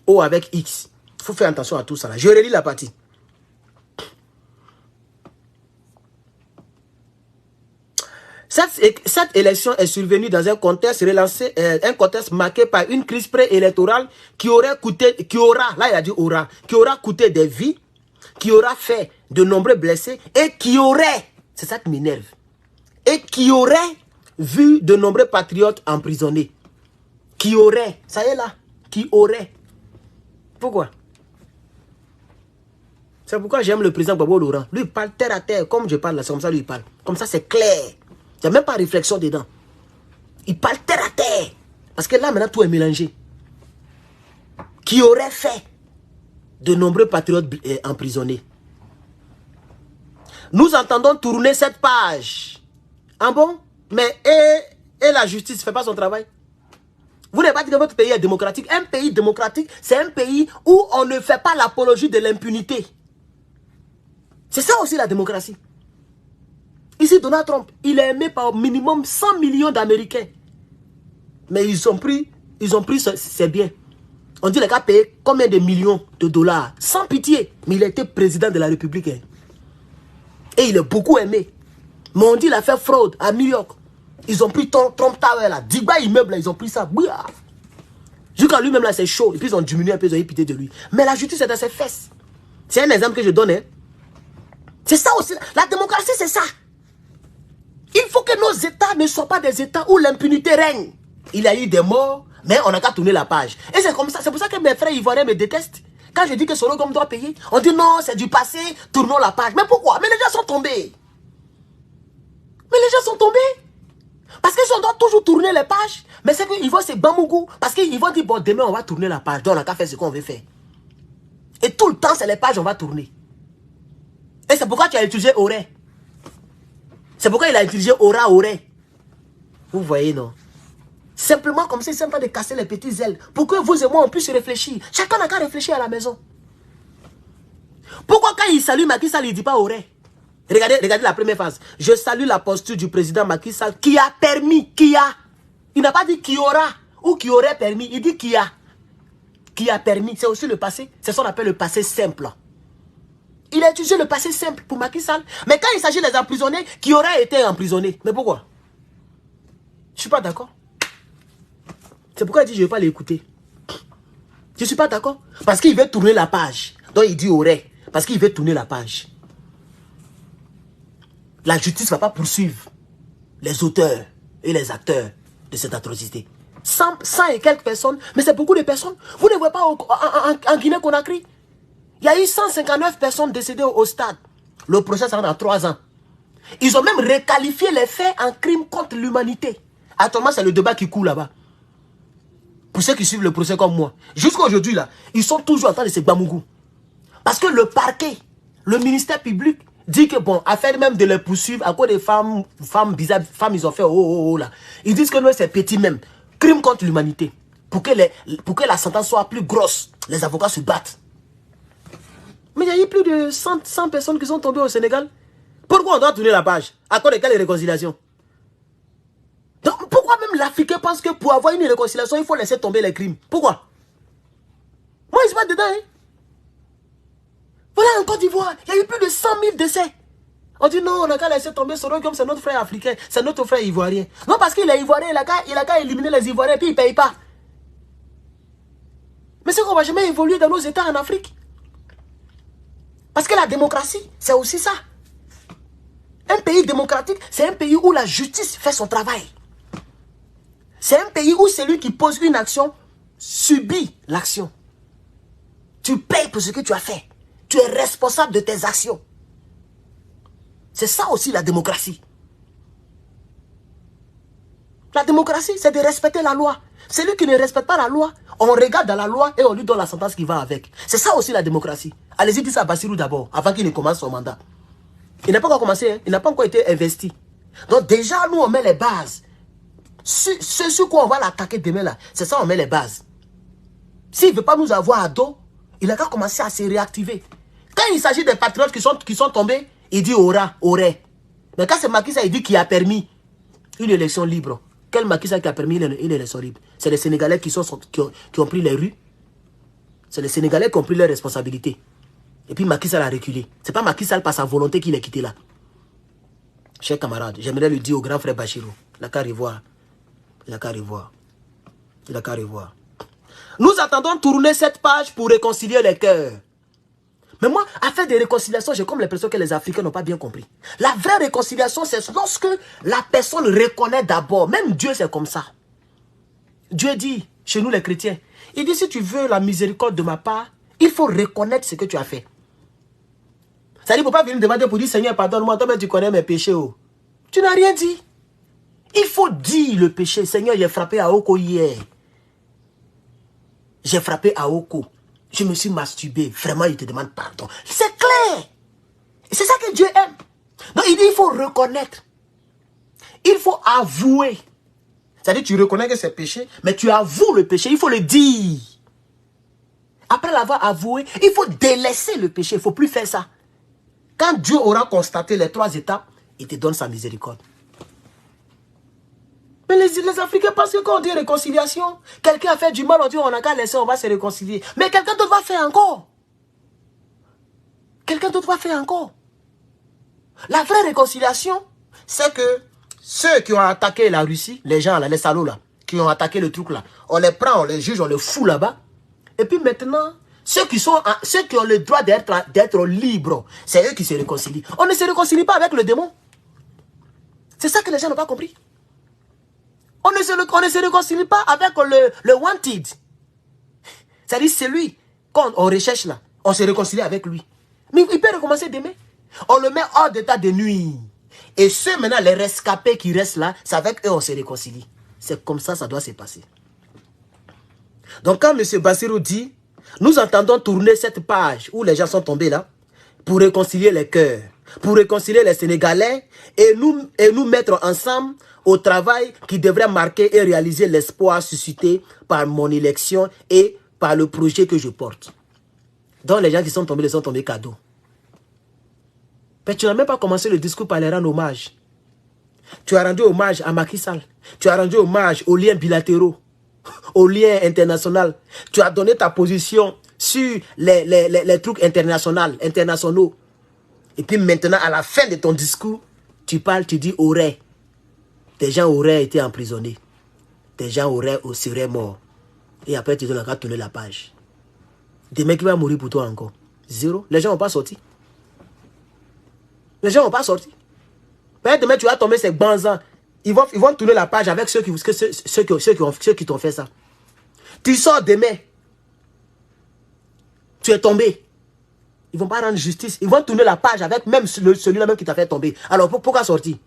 O avec X. Il faut faire attention à tout ça. Là. Je relis la partie. Cette élection est survenue dans un contexte marqué par une crise préélectorale qui aura coûté des vies, qui aura fait de nombreux blessés et qui aurait, c'est ça qui m'énerve, et qui aurait vu de nombreux patriotes emprisonnés. Qui aurait, ça y est là, qui aurait. Pourquoi? C'est pourquoi j'aime le président Gbagbo Laurent. Lui, il parle terre à terre, comme je parle là, c'est comme ça lui il parle. Comme ça, c'est clair. Il n'y a même pas de réflexion dedans. Il parle terre à terre. Parce que là, maintenant, tout est mélangé. Qui aurait fait de nombreux patriotes emprisonnés. Nous entendons tourner cette page. Ah bon? Mais et la justice ne fait pas son travail? Vous n'avez pas dit que votre pays est démocratique. Un pays démocratique, c'est un pays où on ne fait pas l'apologie de l'impunité. C'est ça aussi la démocratie. Ici, Donald Trump, il est aimé par au minimum 100 millions d'Américains. Mais ils ont pris c'est bien. On dit les gars payé combien de millions de dollars? Sans pitié. Mais il a été président de la République. Hein. Et il est beaucoup aimé. Mais on dit qu'il a fait fraude à New York. Ils ont pris Trump Tower là. 10 bas immeubles là, ils ont pris ça. Jusqu'à lui-même là, c'est chaud. Et puis ils ont diminué un peu, ils ont eu pitié de lui. Mais la justice est dans ses fesses. C'est un exemple que je donne. Hein. C'est ça aussi. La démocratie, c'est ça. Il faut que nos États ne soient pas des États où l'impunité règne. Il y a eu des morts, mais on n'a qu'à tourner la page. Et c'est comme ça. C'est pour ça que mes frères ivoiriens me détestent. Quand je dis que Sologom doit payer, on dit non, c'est du passé, tournons la page. Mais pourquoi? Mais les gens sont tombés. Mais les gens sont tombés. Parce qu'on doit toujours tourner les pages. Mais c'est qu'ils vont se bamougou. Parce qu'ils vont dire, bon, demain on va tourner la page. Donc on n'a qu'à faire ce qu'on veut faire. Et tout le temps, c'est les pages on va tourner. Et c'est pourquoi tu as utilisé Auré. C'est pourquoi il a utilisé Aura. Vous voyez, non? Simplement comme ça, il est en train de casser les petites ailes. Pour que vous et moi, on puisse réfléchir. Chacun n'a qu'à réfléchir à la maison. Pourquoi quand il salue Macky Sall, il ne dit pas Auré? Regardez la première phase. Je salue la posture du président Macky Sall qui a permis, Il n'a pas dit qui aura ou qui aurait permis. Il dit qui a. Qui a permis. C'est aussi le passé. C'est ce qu'on appelle le passé simple. Il a utilisé le passé simple pour Macky Sall. Mais quand il s'agit des emprisonnés, qui auraient été emprisonnés. Mais pourquoi? Je ne suis pas d'accord. C'est pourquoi il dit je ne vais pas l'écouter. Je ne suis pas d'accord. Parce qu'il veut tourner la page. Donc il dit aurait. Parce qu'il veut tourner la page. La justice ne va pas poursuivre les auteurs et les acteurs de cette atrocité. 100 et quelques personnes. Mais c'est beaucoup de personnes. Vous ne voyez pas en Guinée-Conakry. Il y a eu 159 personnes décédées au stade. Le procès sera dans 3 ans. Ils ont même requalifié les faits en crime contre l'humanité. Actuellement, c'est le débat qui coule là-bas. Pour ceux qui suivent le procès comme moi. Jusqu'à aujourd'hui, là, ils sont toujours en train de se bamougou. Parce que le parquet, le ministère public dit que bon, afin même de les poursuivre, à cause des femmes bizarres, ils ont fait oh là. Ils disent que nous c'est petit même. Crime contre l'humanité. Pour que la sentence soit plus grosse, les avocats se battent. Mais il y a eu plus de 100 personnes qui sont tombées au Sénégal. Pourquoi on doit tourner la page? À cause de quelle réconciliation? Donc, pourquoi même l'Africain pense que pour avoir une réconciliation, il faut laisser tomber les crimes? Pourquoi? Moi, ils se battent dedans. Hein? Voilà, en Côte d'Ivoire, il y a eu plus de 100 000 décès. On dit non, on n'a qu'à laisser tomber Soro comme c'est notre frère africain, c'est notre frère ivoirien. Non, parce qu'il est ivoirien, il a qu'à éliminer les Ivoiriens, puis il ne paye pas. Mais c'est qu'on ne va jamais évoluer dans nos États en Afrique. Parce que la démocratie, c'est aussi ça. Un pays démocratique, c'est un pays où la justice fait son travail. C'est un pays où celui qui pose une action subit l'action. Tu payes pour ce que tu as fait. Tu es responsable de tes actions. C'est ça aussi la démocratie. La démocratie, c'est de respecter la loi. Celui qui ne respecte pas la loi, on regarde dans la loi et on lui donne la sentence qui va avec. C'est ça aussi la démocratie. Allez-y, dites ça à Bassirou d'abord, avant qu'il ne commence son mandat. Il n'a pas encore commencé, hein? Il n'a pas encore été investi. Donc déjà, nous, on met les bases. Ce sur quoi on va l'attaquer demain, là, c'est ça, on met les bases. S'il ne veut pas nous avoir à dos, il a qu'à commencer à se réactiver. Quand il s'agit des patriotes qui sont tombés, il dit aurait. Mais quand c'est Macky Sall, il dit qu'il a permis une élection libre. Quel Macky Sall qui a permis une élection libre? C'est les Sénégalais qui ont pris les rues. C'est les Sénégalais qui ont pris leurs responsabilités. Et puis Macky Sall a reculé. C'est pas Macky Sall par sa volonté qu'il est quitté là. Chers camarades, j'aimerais le dire au grand frère Bachirou. Il a qu'à revoir. Il a qu'à revoir. Il a qu'à revoir. Nous attendons tourner cette page pour réconcilier les cœurs. Mais moi, à faire des réconciliations, j'ai comme l'impression que les Africains n'ont pas bien compris. La vraie réconciliation, c'est lorsque la personne reconnaît d'abord. Même Dieu, c'est comme ça. Dieu dit, chez nous les chrétiens, il dit, si tu veux la miséricorde de ma part, il faut reconnaître ce que tu as fait. Ça dit, il ne faut pas venir me demander pour dire, Seigneur, pardonne-moi, toi-même tu connais mes péchés. Oh. Tu n'as rien dit. Il faut dire le péché. Seigneur, j'ai frappé à Oko hier. J'ai frappé à Oko. Je me suis masturbé. Vraiment, il te demande pardon. C'est clair. Et c'est ça que Dieu aime. Donc, il dit, il faut reconnaître. Il faut avouer. C'est-à-dire, tu reconnais que c'est péché, mais tu avoues le péché. Il faut le dire. Après l'avoir avoué, il faut délaisser le péché. Il ne faut plus faire ça. Quand Dieu aura constaté les 3 étapes, il te donne sa miséricorde. Mais les Africains pensent que quand on dit réconciliation, quelqu'un a fait du mal, on dit on n'a qu'à laisser, on va se réconcilier. Mais quelqu'un d'autre va faire encore. Quelqu'un d'autre va faire encore. La vraie réconciliation, c'est que ceux qui ont attaqué la Russie, les gens là, les salauds là, qui ont attaqué le truc là, on les prend, on les juge, on les fout là-bas. Et puis maintenant, ceux qui ont le droit d'être libres, c'est eux qui se réconcilient. On ne se réconcilie pas avec le démon. C'est ça que les gens n'ont pas compris. On ne se réconcilie pas avec le wanted. C'est-à-dire celui, quand on recherche là, on se réconcilie avec lui. Mais il peut recommencer demain. On le met hors d'état de nuit. Et ceux maintenant, les rescapés qui restent là, c'est avec eux on se réconcilie. C'est comme ça, ça doit se passer. Donc quand M. Bassirou dit, nous entendons tourner cette page où les gens sont tombés là, pour réconcilier les cœurs, pour réconcilier les Sénégalais et nous mettre ensemble au travail qui devrait marquer et réaliser l'espoir suscité par mon élection et par le projet que je porte. Donc les gens qui sont tombés, ils sont tombés cadeaux. Mais tu n'as même pas commencé le discours par les rendre hommage. Tu as rendu hommage à Macky Sall. Tu as rendu hommage aux liens bilatéraux, aux liens internationaux. Tu as donné ta position sur les trucs internationaux. Et puis maintenant, à la fin de ton discours, tu parles, tu dis aurait. Des gens auraient été emprisonnés. Des gens seraient morts. Et après, tu dois encore tourner la page. Des mecs qui vont mourir pour toi encore. Zéro. Les gens n'ont pas sorti. Les gens n'ont pas sorti. Peut-être demain, tu vas tomber ces banzans. Ils vont tourner la page avec ceux qui t'ont fait ça. Tu sors demain. Tu es tombé. Ils ne vont pas rendre justice. Ils vont tourner la page avec même celui-là même qui t'a fait tomber. Alors pourquoi sortir?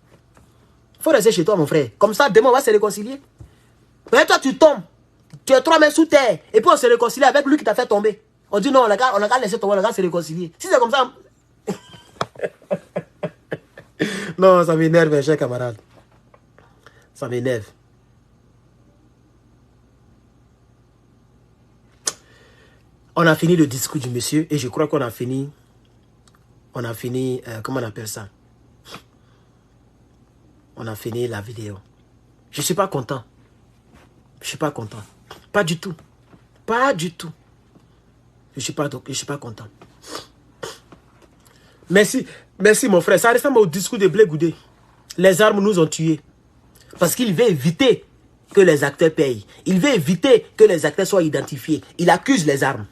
Il faut rester chez toi, mon frère. Comme ça, demain, on va se réconcilier. Mais toi, tu tombes. Tu es 3 mains sous terre. Et puis, on se réconcilie avec lui qui t'a fait tomber. On dit non, on a qu'à laisser tomber, on a qu'à se réconcilier. Si c'est comme ça... Non, ça m'énerve, mes chers camarades. Ça m'énerve. On a fini le discours du monsieur et je crois qu'on a fini... comment on appelle ça? On a fini la vidéo. Je ne suis pas content. Je ne suis pas content. Pas du tout. Pas du tout. Je ne suis pas content. Merci, merci mon frère. Ça ressemble au discours de Blé Goudé. Les armes nous ont tués. Parce qu'il veut éviter que les acteurs payent. Il veut éviter que les acteurs soient identifiés. Il accuse les armes.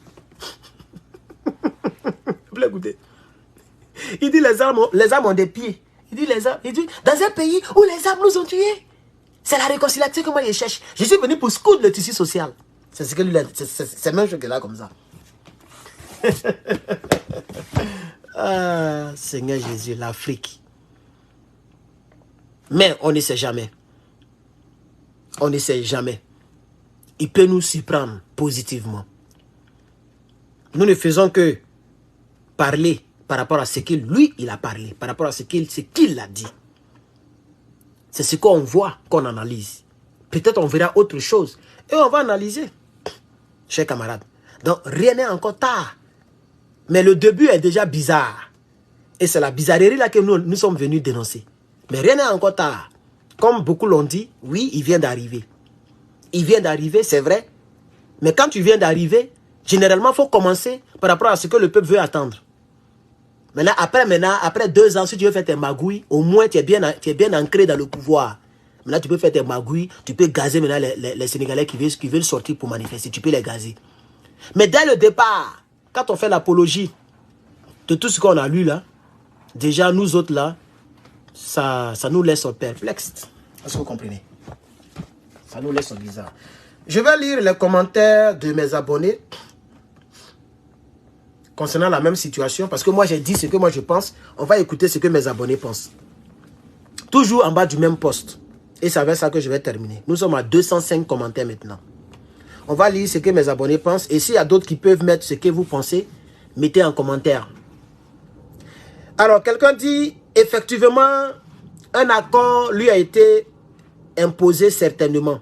Blé Goudé. Il dit les armes ont des pieds. Il dit dans un pays où les armes nous ont tués. C'est la réconciliation que moi je cherche. Je suis venu pour scoudre le tissu social. C'est ce que lui, c'est même chose que là comme ça. Ah, Seigneur Jésus, l'Afrique. Mais on ne sait jamais. On ne sait jamais. Il peut nous surprendre positivement. Nous ne faisons que parler par rapport à ce qu'il, lui, il a parlé. Par rapport à ce qu'il a dit. C'est ce qu'on voit, qu'on analyse. Peut-être on verra autre chose. Et on va analyser. Chers camarades. Donc, rien n'est encore tard. Mais le début est déjà bizarre. Et c'est la bizarrerie là que nous sommes venus dénoncer. Mais rien n'est encore tard. Comme beaucoup l'ont dit, oui, il vient d'arriver. Il vient d'arriver, c'est vrai. Mais quand tu viens d'arriver, généralement, il faut commencer par rapport à ce que le peuple veut attendre. Maintenant, après 2 ans, si tu veux faire tes magouilles, au moins tu es bien ancré dans le pouvoir. Maintenant, tu peux faire tes magouilles, tu peux gazer maintenant les Sénégalais qui veulent sortir pour manifester. Tu peux les gazer. Mais dès le départ, quand on fait l'apologie de tout ce qu'on a lu là, déjà nous autres là, ça nous laisse perplexes. Est-ce que vous comprenez? Ça nous laisse bizarre. Je vais lire les commentaires de mes abonnés concernant la même situation, parce que moi j'ai dit ce que moi je pense. On va écouter ce que mes abonnés pensent. Toujours en bas du même post. Et c'est avec ça que je vais terminer. Nous sommes à 205 commentaires maintenant. On va lire ce que mes abonnés pensent. Et s'il y a d'autres qui peuvent mettre ce que vous pensez, mettez en commentaire. Alors, quelqu'un dit, effectivement, un accord lui a été imposé certainement.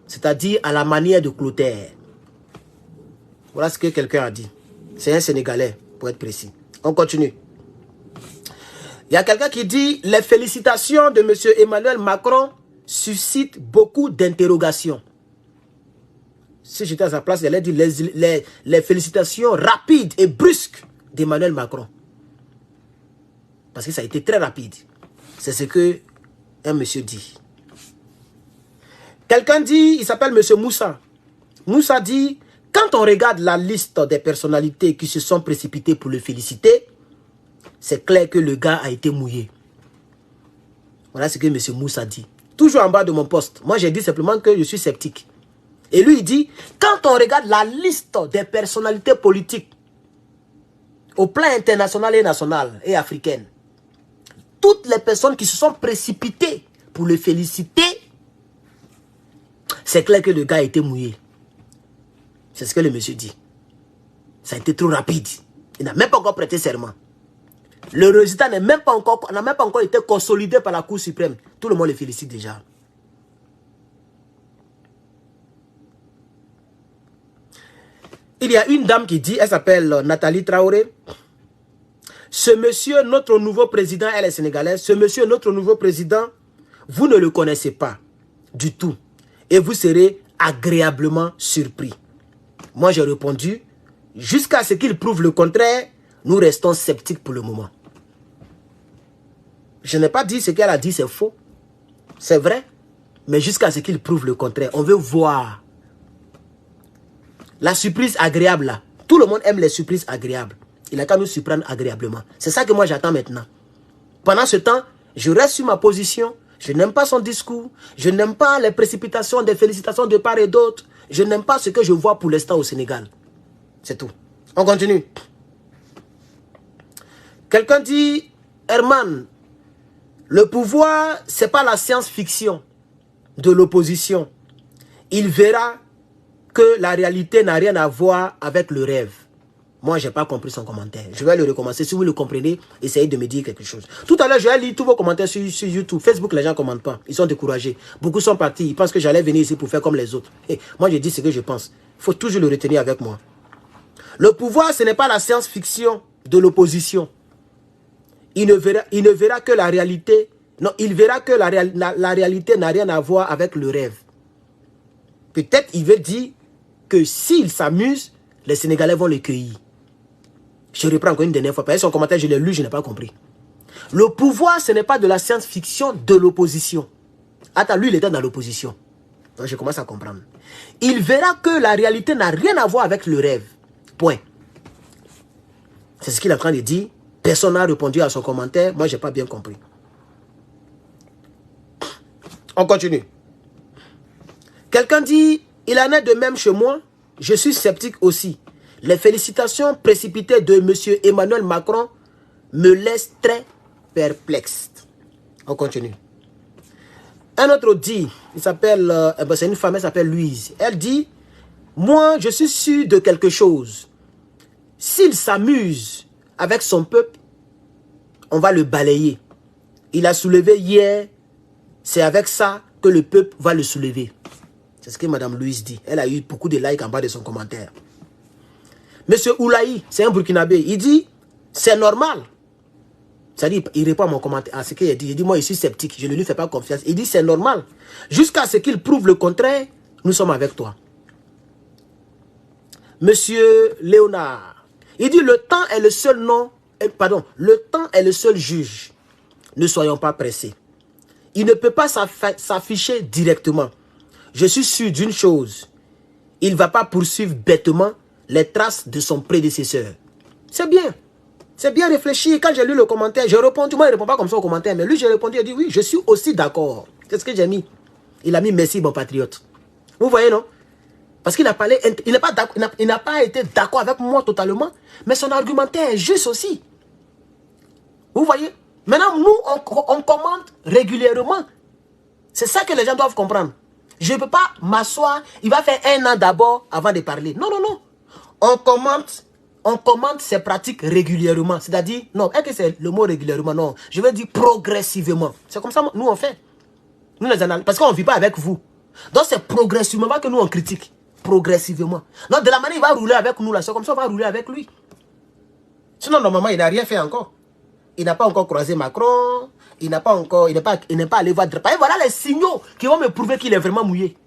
C'est-à-dire à la manière de Clotaire. Voilà ce que quelqu'un a dit. C'est un Sénégalais, pour être précis. On continue. Il y a quelqu'un qui dit, les félicitations de M. Emmanuel Macron suscitent beaucoup d'interrogations. Si j'étais à sa place, il allait dire les félicitations rapides et brusques d'Emmanuel Macron. Parce que ça a été très rapide. C'est ce que un monsieur dit. Quelqu'un dit, il s'appelle monsieur Moussa. Moussa dit, quand on regarde la liste des personnalités qui se sont précipitées pour le féliciter, c'est clair que le gars a été mouillé. Voilà ce que monsieur Moussa dit. Toujours en bas de mon poste. Moi, j'ai dit simplement que je suis sceptique. Et lui, il dit, quand on regarde la liste des personnalités politiques au plan international et national et africain, toutes les personnes qui se sont précipitées pour le féliciter, c'est clair que le gars a été mouillé. C'est ce que le monsieur dit. Ça a été trop rapide. Il n'a même pas encore prêté serment. Le résultat n'a même pas encore été consolidé par la Cour suprême. Tout le monde le félicite déjà. Il y a une dame qui dit, elle s'appelle Nathalie Traoré. Ce monsieur, notre nouveau président, elle est sénégalaise. Ce monsieur, notre nouveau président, vous ne le connaissez pas du tout. Et vous serez agréablement surpris. Moi, j'ai répondu, jusqu'à ce qu'il prouve le contraire, nous restons sceptiques pour le moment. Je n'ai pas dit ce qu'elle a dit, c'est faux. C'est vrai. Mais jusqu'à ce qu'il prouve le contraire, on veut voir. La surprise agréable là. Tout le monde aime les surprises agréables. Il a qu'à nous surprendre agréablement. C'est ça que moi j'attends maintenant. Pendant ce temps, je reste sur ma position. Je n'aime pas son discours. Je n'aime pas les précipitations, des félicitations de part et d'autre. Je n'aime pas ce que je vois pour l'instant au Sénégal. C'est tout. On continue. Quelqu'un dit, Herman, le pouvoir, c'est pas la science-fiction de l'opposition. Il verra que la réalité n'a rien à voir avec le rêve. Moi, je n'ai pas compris son commentaire. Je vais le recommencer. Si vous le comprenez, essayez de me dire quelque chose. Tout à l'heure, j'ai lu tous vos commentaires sur YouTube. Facebook, les gens ne commentent pas. Ils sont découragés. Beaucoup sont partis. Ils pensent que j'allais venir ici pour faire comme les autres. Et moi, je dis ce que je pense. Il faut toujours le retenir avec moi. Le pouvoir, ce n'est pas la science-fiction de l'opposition. Il ne verra que la réalité. Non, il verra que la réalité n'a rien à voir avec le rêve. Peut-être il veut dire que s'il s'amuse, les Sénégalais vont le cueillir. Je reprends encore une dernière fois. Parce que son commentaire, je l'ai lu, je n'ai pas compris. Le pouvoir, ce n'est pas de la science-fiction de l'opposition. Attends, lui, il était dans l'opposition. Donc, je commence à comprendre. Il verra que la réalité n'a rien à voir avec le rêve. Point. C'est ce qu'il est en train de dire. Personne n'a répondu à son commentaire. Moi, je n'ai pas bien compris. On continue. Quelqu'un dit, il en est de même chez moi. Je suis sceptique aussi. Les félicitations précipitées de M. Emmanuel Macron me laissent très perplexe. On continue. Un autre dit, il s'appelle, c'est une femme, elle s'appelle Louise. Elle dit, moi je suis sûr de quelque chose. S'il s'amuse avec son peuple, on va le balayer. Il a soulevé hier, c'est avec ça que le peuple va le soulever. C'est ce que Mme Louise dit. Elle a eu beaucoup de likes en bas de son commentaire. Monsieur Oulaï, c'est un Burkinabé, il dit, c'est normal. C'est-à-dire, il répond à mon commentaire, à ce qu'il a dit. Il dit, moi, je suis sceptique, je ne lui fais pas confiance. Il dit, c'est normal. Jusqu'à ce qu'il prouve le contraire, nous sommes avec toi. Monsieur Léonard, il dit, le temps est le seul nom, pardon, le temps est le seul juge. Ne soyons pas pressés. Il ne peut pas s'afficher directement. Je suis sûr d'une chose. Il ne va pas poursuivre bêtement les traces de son prédécesseur. C'est bien. C'est bien réfléchi. Quand j'ai lu le commentaire, j'ai répondu. Moi, il ne répond pas comme ça au commentaire. Mais lui, j'ai répondu. Il a dit oui, je suis aussi d'accord. C'est ce que j'ai mis. Il a mis merci, bon patriote. Vous voyez, non? Parce qu'il a parlé, il n'a pas été d'accord avec moi totalement. Mais son argumentaire est juste aussi. Vous voyez? Maintenant, nous, on commente régulièrement. C'est ça que les gens doivent comprendre. Je ne peux pas m'asseoir. Il va faire 1 an d'abord avant de parler. Non, non, non. On commente ces pratiques régulièrement. C'est-à-dire, non, est-ce que c'est le mot régulièrement? Non, je veux dire progressivement. C'est comme ça nous on fait. Nous les analysons. Parce qu'on ne vit pas avec vous. Donc c'est progressivement que nous on critique. Progressivement. Donc de la manière il va rouler avec nous là, c'est comme ça on va rouler avec lui. Sinon normalement il n'a rien fait encore. Il n'a pas encore croisé Macron. Il n'est pas allé voir Draman. Voilà les signaux qui vont me prouver qu'il est vraiment mouillé.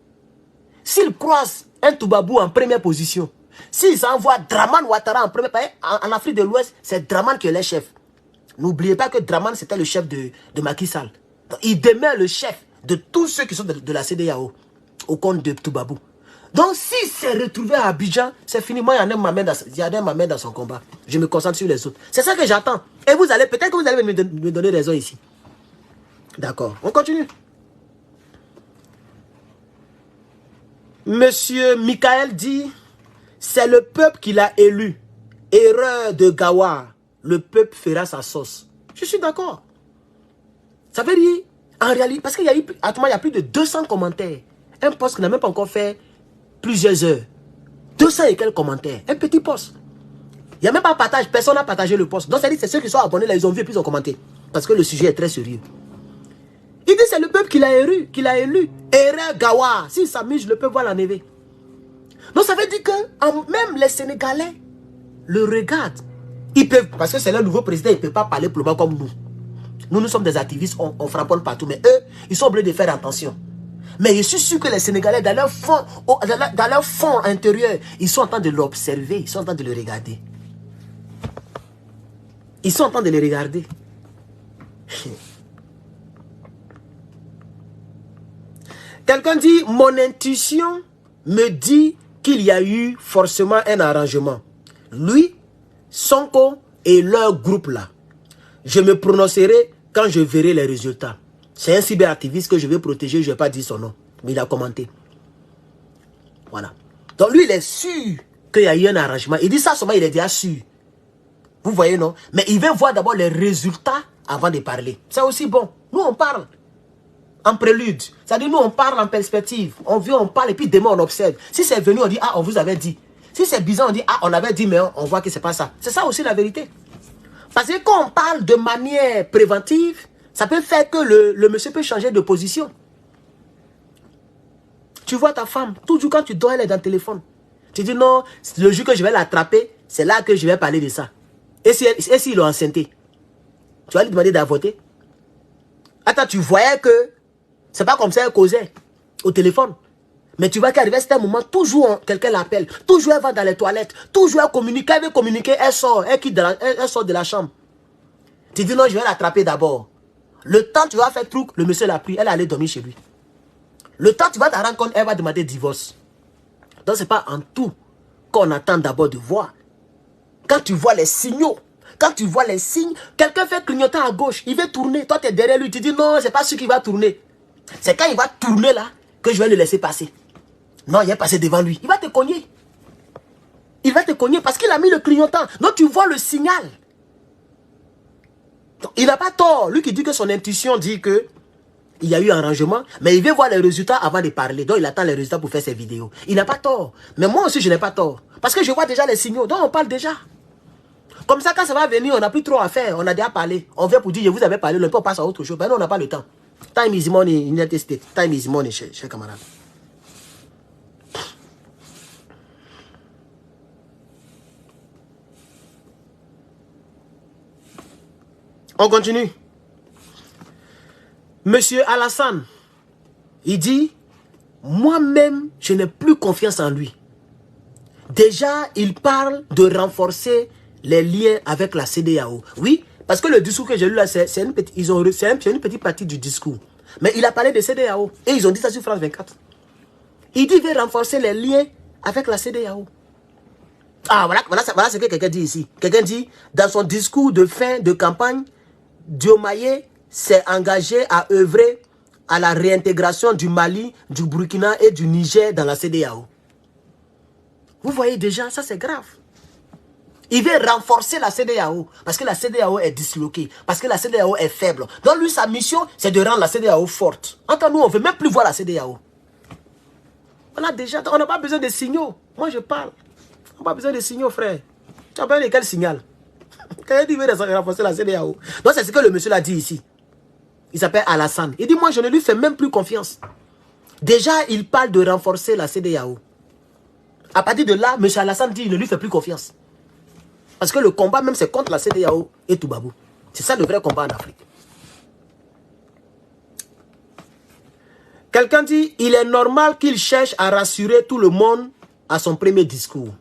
S'il croise un Toubabou en première position, s'ils envoient Draman Ouattara en premier, en Afrique de l'Ouest, c'est Draman qui est le chef. N'oubliez pas que Draman, c'était le chef de Macky Sall. Donc, il demeure le chef de tous ceux qui sont de la CEDEAO, au compte de Toubabou. Donc, s'il s'est retrouvé à Abidjan, c'est fini. Moi, il y en a ma main dans son combat. Je me concentre sur les autres. C'est ça que j'attends. Et vous allez, peut-être que vous allez me donner raison ici. D'accord, on continue. Monsieur Michael dit... C'est le peuple qui l'a élu. Erreur de Gawar. Le peuple fera sa sauce. Je suis d'accord. Ça veut dire, en réalité, parce qu'il y a eu, il y a plus de 200 commentaires. Un post qui n'a même pas encore fait plusieurs heures. 200 et quelques commentaires. Un petit post. Il n'y a même pas de partage. Personne n'a partagé le post. Donc, ça dit, c'est ceux qui sont abonnés là, ils ont vu et puis ils ont commenté. Parce que le sujet est très sérieux. Il dit, c'est le peuple qui l'a élu. Erreur Gawar. S'il s'amuse, le peuple va l'enlever. Donc ça veut dire que même les Sénégalais le regardent. Ils peuvent, parce que c'est le nouveau président, il ne peut pas parler pour moi comme nous. Nous sommes des activistes, on frapponne partout. Mais eux, ils sont obligés de faire attention. Mais je suis sûr que les Sénégalais, dans leur fond intérieur, ils sont en train de l'observer, ils sont en train de le regarder. Ils sont en train de le regarder. Quelqu'un dit, mon intuition me dit qu'il y a eu forcément un arrangement. Lui, Sonko et leur groupe là. Je me prononcerai quand je verrai les résultats. C'est un cyberactiviste que je vais protéger, je ne vais pas dire son nom. Mais il a commenté. Voilà. Donc lui, il est sûr qu'il y a eu un arrangement. Il dit ça seulement, il est déjà sûr. Vous voyez, non? Mais il veut voir d'abord les résultats avant de parler. C'est aussi bon. Nous, on parle. en prélude. C'est-à-dire, nous, on parle en perspective. On vient, on parle, et puis demain, on observe. Si c'est venu, on dit, ah, on vous avait dit. Si c'est bizarre, on dit, ah, on avait dit, mais on voit que c'est pas ça. C'est ça aussi la vérité. Parce que quand on parle de manière préventive, ça peut faire que le monsieur peut changer de position. Tu vois ta femme, toujours quand tu dors, elle est dans le téléphone. Tu dis non, le jour que je vais l'attraper, c'est là que je vais parler de ça. Et si l'ont enceinté, tu vas lui demander d'avorter. Attends, tu voyais que c'est pas comme ça qu'elle causait au téléphone. Mais tu vois qu'arriver à un moment, toujours quelqu'un l'appelle. Toujours elle va dans les toilettes. Toujours elle communique. Elle veut communiquer, elle sort. Elle sort de la chambre. Tu dis non, je vais l'attraper d'abord. Le temps tu vas faire truc, le monsieur l'a pris. Elle est allée dormir chez lui. Le temps tu vas te rendre compte, elle va demander divorce. Donc c'est pas en tout qu'on attend d'abord de voir. Quand tu vois les signaux, quand tu vois les signes, quelqu'un fait clignoter à gauche, il veut tourner. Toi tu es derrière lui, tu dis non, c'est pas sûr qu'il va tourner. C'est quand il va tourner là que je vais le laisser passer. Non, il est passé devant lui. Il va te cogner. Il va te cogner parce qu'il a mis le clignotant. Donc tu vois le signal. Donc, il n'a pas tort. Lui qui dit que son intuition dit que il y a eu un arrangement, mais il veut voir les résultats avant de parler. Donc il attend les résultats pour faire ses vidéos. Il n'a pas tort. Mais moi aussi je n'ai pas tort. Parce que je vois déjà les signaux. Donc on parle déjà. Comme ça quand ça va venir, on n'a plus trop à faire. On a déjà parlé. On vient pour dire, je vous avais parlé, on passe à autre chose. Ben non, on n'a pas le temps. Time is money in United States. Time is money, chers camarades. On continue. Monsieur Alassane, il dit, moi-même, je n'ai plus confiance en lui. Déjà, il parle de renforcer les liens avec la CEDEAO. Oui, parce que le discours que j'ai lu là, c'est une petite partie du discours. Mais il a parlé de CEDEAO. Et ils ont dit ça sur France 24. Il dit qu'il veut renforcer les liens avec la CEDEAO. Ah, voilà ce que quelqu'un dit ici. Quelqu'un dit, dans son discours de fin de campagne, Diomaye s'est engagé à œuvrer à la réintégration du Mali, du Burkina et du Niger dans la CEDEAO. Vous voyez déjà, ça c'est grave. Il veut renforcer la CEDEAO parce que la CEDEAO est disloquée, parce que la CEDEAO est faible. Donc lui, sa mission, c'est de rendre la CEDEAO forte. Entre nous, on ne veut même plus voir la CEDEAO. On a déjà, on n'a pas besoin de signaux. Moi, je parle. On n'a pas besoin de signaux, frère. Tu as besoin de quel signal? Quand il dit qu'il veut renforcer la CEDEAO. Donc c'est ce que le monsieur l'a dit ici. Il s'appelle Alassane. Il dit, moi, je ne lui fais même plus confiance. Déjà, il parle de renforcer la CEDEAO. À partir de là, M. Alassane dit, il ne lui fait plus confiance. Parce que le combat, même, c'est contre la CEDEAO et Toubabou. C'est ça le vrai combat en Afrique. Quelqu'un dit, il est normal qu'il cherche à rassurer tout le monde à son premier discours.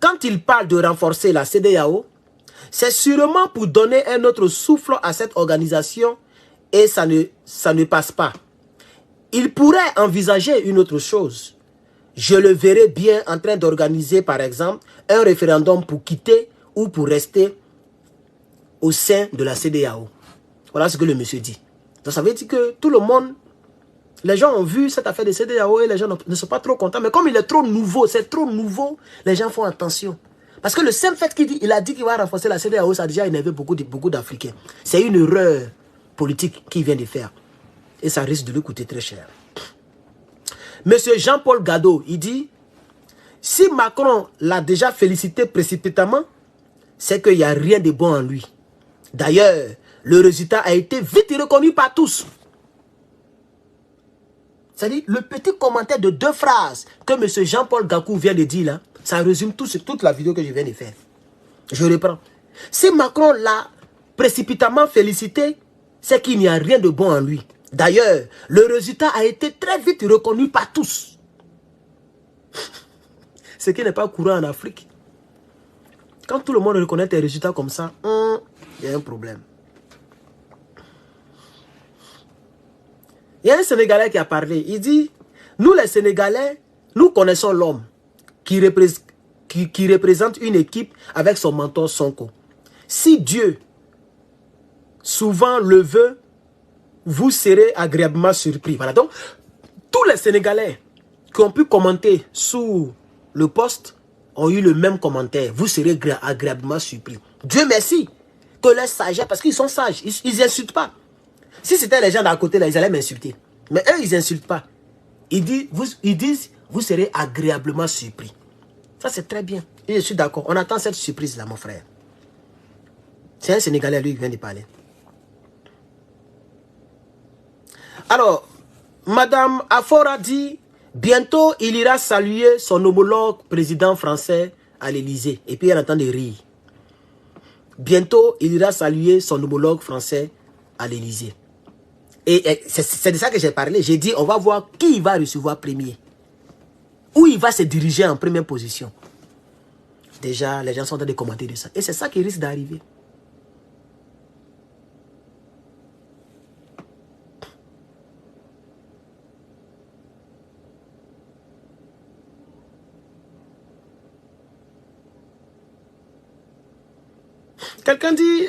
Quand il parle de renforcer la CEDEAO, c'est sûrement pour donner un autre souffle à cette organisation et ça ne passe pas. Il pourrait envisager une autre chose. Je le verrai bien en train d'organiser, par exemple, un référendum pour quitter ou pour rester au sein de la CEDEAO. Voilà ce que le monsieur dit. Donc ça veut dire que tout le monde, les gens ont vu cette affaire de CEDEAO et les gens ne sont pas trop contents. Mais comme il est trop nouveau, c'est trop nouveau, les gens font attention. Parce que le simple fait qu'il a dit qu'il va renforcer la CEDEAO, ça a déjà énervé beaucoup d'Africains. C'est une erreur politique qu'il vient de faire. Et ça risque de lui coûter très cher. Monsieur Jean-Paul Gadot, il dit, si Macron l'a déjà félicité précipitamment, c'est qu'il n'y a rien de bon en lui. D'ailleurs, le résultat a été vite reconnu par tous. C'est-à-dire, le petit commentaire de 2 phrases que monsieur Jean-Paul Gakou vient de dire là, ça résume toute la vidéo que je viens de faire. Je reprends. Si Macron l'a précipitamment félicité, c'est qu'il n'y a rien de bon en lui. D'ailleurs, le résultat a été très vite reconnu par tous. Ce qui n'est pas courant en Afrique. Quand tout le monde reconnaît tes résultats comme ça, il y a un problème. Il y a un Sénégalais qui a parlé. Il dit, nous les Sénégalais, nous connaissons l'homme qui représente une équipe avec son mentor Sonko. Si Dieu souvent le veut, vous serez agréablement surpris. Voilà, donc, tous les Sénégalais qui ont pu commenter sous le post ont eu le même commentaire. Vous serez agréablement surpris. Dieu merci que les sages, parce qu'ils sont sages, ils n'insultent pas. Si c'était les gens d'à côté, là, ils allaient m'insulter. Mais eux, ils n'insultent pas. Ils disent, vous serez agréablement surpris. Ça, c'est très bien. Et je suis d'accord. On attend cette surprise-là, mon frère. C'est un Sénégalais, lui, qui vient de parler. Alors, Madame Afora dit, bientôt, il ira saluer son homologue président français à l'Élysée. Et puis, elle entend des rires. Bientôt, il ira saluer son homologue français à l'Élysée. Et c'est de ça que j'ai parlé. J'ai dit, on va voir qui il va recevoir premier. Où il va se diriger en première position. Déjà, les gens sont en train de commenter de ça. Et c'est ça qui risque d'arriver. Quelqu'un dit,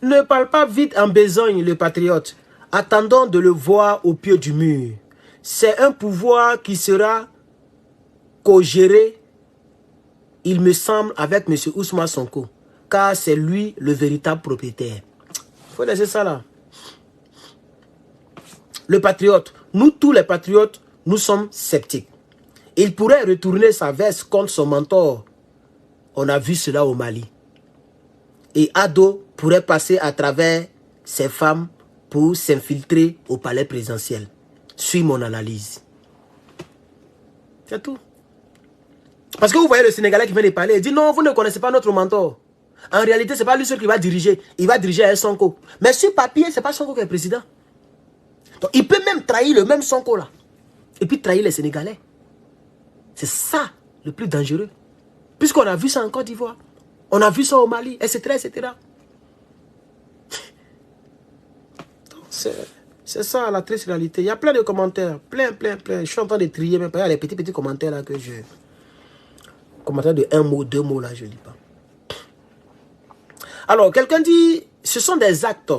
ne parle pas vite en besogne, le patriote. Attendons de le voir au pied du mur. C'est un pouvoir qui sera co-géré, il me semble, avec M. Ousmane Sonko. Car c'est lui le véritable propriétaire. Il faut laisser ça là. Le patriote, nous tous les patriotes, nous sommes sceptiques. Il pourrait retourner sa veste contre son mentor. On a vu cela au Mali. Et Ado pourrait passer à travers ces femmes pour s'infiltrer au palais présidentiel. Suis mon analyse. C'est tout. Parce que vous voyez le Sénégalais qui vient de parler, il dit non, vous ne connaissez pas notre mentor. En réalité, ce n'est pas lui seul qui va diriger. Il va diriger un Sonko. Mais sur papier, ce n'est pas Sonko qui est président. Donc, il peut même trahir le même Sonko là. Et puis trahir les Sénégalais. C'est ça le plus dangereux. Puisqu'on a vu ça en Côte d'Ivoire. On a vu ça au Mali, etc. etc. C'est ça la triste réalité. Il y a plein de commentaires. Plein. Je suis en train de trier. Même il y a les petits commentaires là que je... Commentaires de un mot, deux mots là, je ne lis pas. Alors, quelqu'un dit, ce sont des actes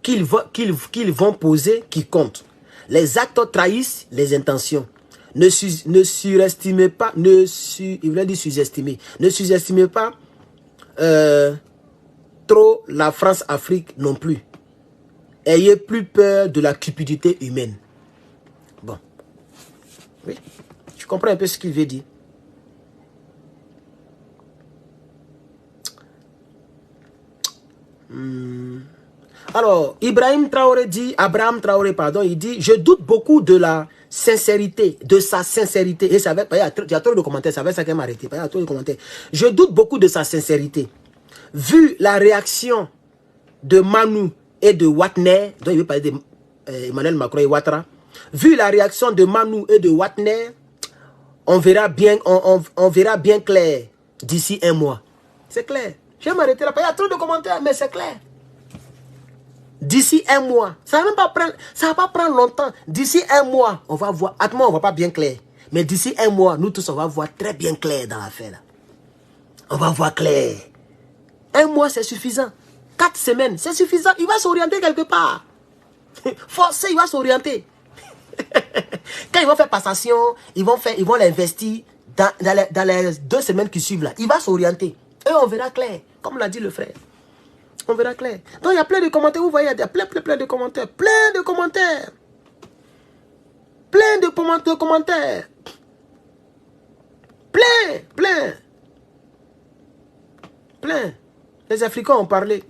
qu'ils vont poser qui comptent. Les actes trahissent les intentions. Ne surestimez pas, il voulait dire sous-estimer. Ne sous-estimez pas trop la France-Afrique non plus. Ayez plus peur de la cupidité humaine. Bon. Oui. Je comprends un peu ce qu'il veut dire. Alors, Abraham Traoré, pardon, il dit, je doute beaucoup de la sincérité, de sa sincérité. Et ça va, il y a trop de commentaires, ça va ça qui m'a arrêté. Il y a trop de commentaires. Je doute beaucoup de sa sincérité. Vu la réaction de Manu et de Watner, dont il veut parler d'Emmanuel Macron et Ouattara, vu la réaction de Manu et de Watner, on verra bien clair d'ici un mois. C'est clair. Je vais m'arrêter là. Il y a trop de commentaires, mais c'est clair. D'ici un mois, ça va pas prendre longtemps. D'ici un mois, on va voir. À tout moment, on ne voit pas bien clair. Mais d'ici un mois, nous tous, on va voir très bien clair dans l'affaire. On va voir clair. Un mois, c'est suffisant. 4 semaines, c'est suffisant. Il va s'orienter quelque part. Forcé, il va s'orienter. Quand ils vont faire passation, ils vont l'investir dans les 2 semaines qui suivent là. Il va s'orienter. Et on verra clair, comme l'a dit le frère. On verra clair. Donc il y a plein de commentaires, vous voyez, il y a plein de commentaires. Plein de commentaires. Plein de commentaires. Plein. Les Africains ont parlé.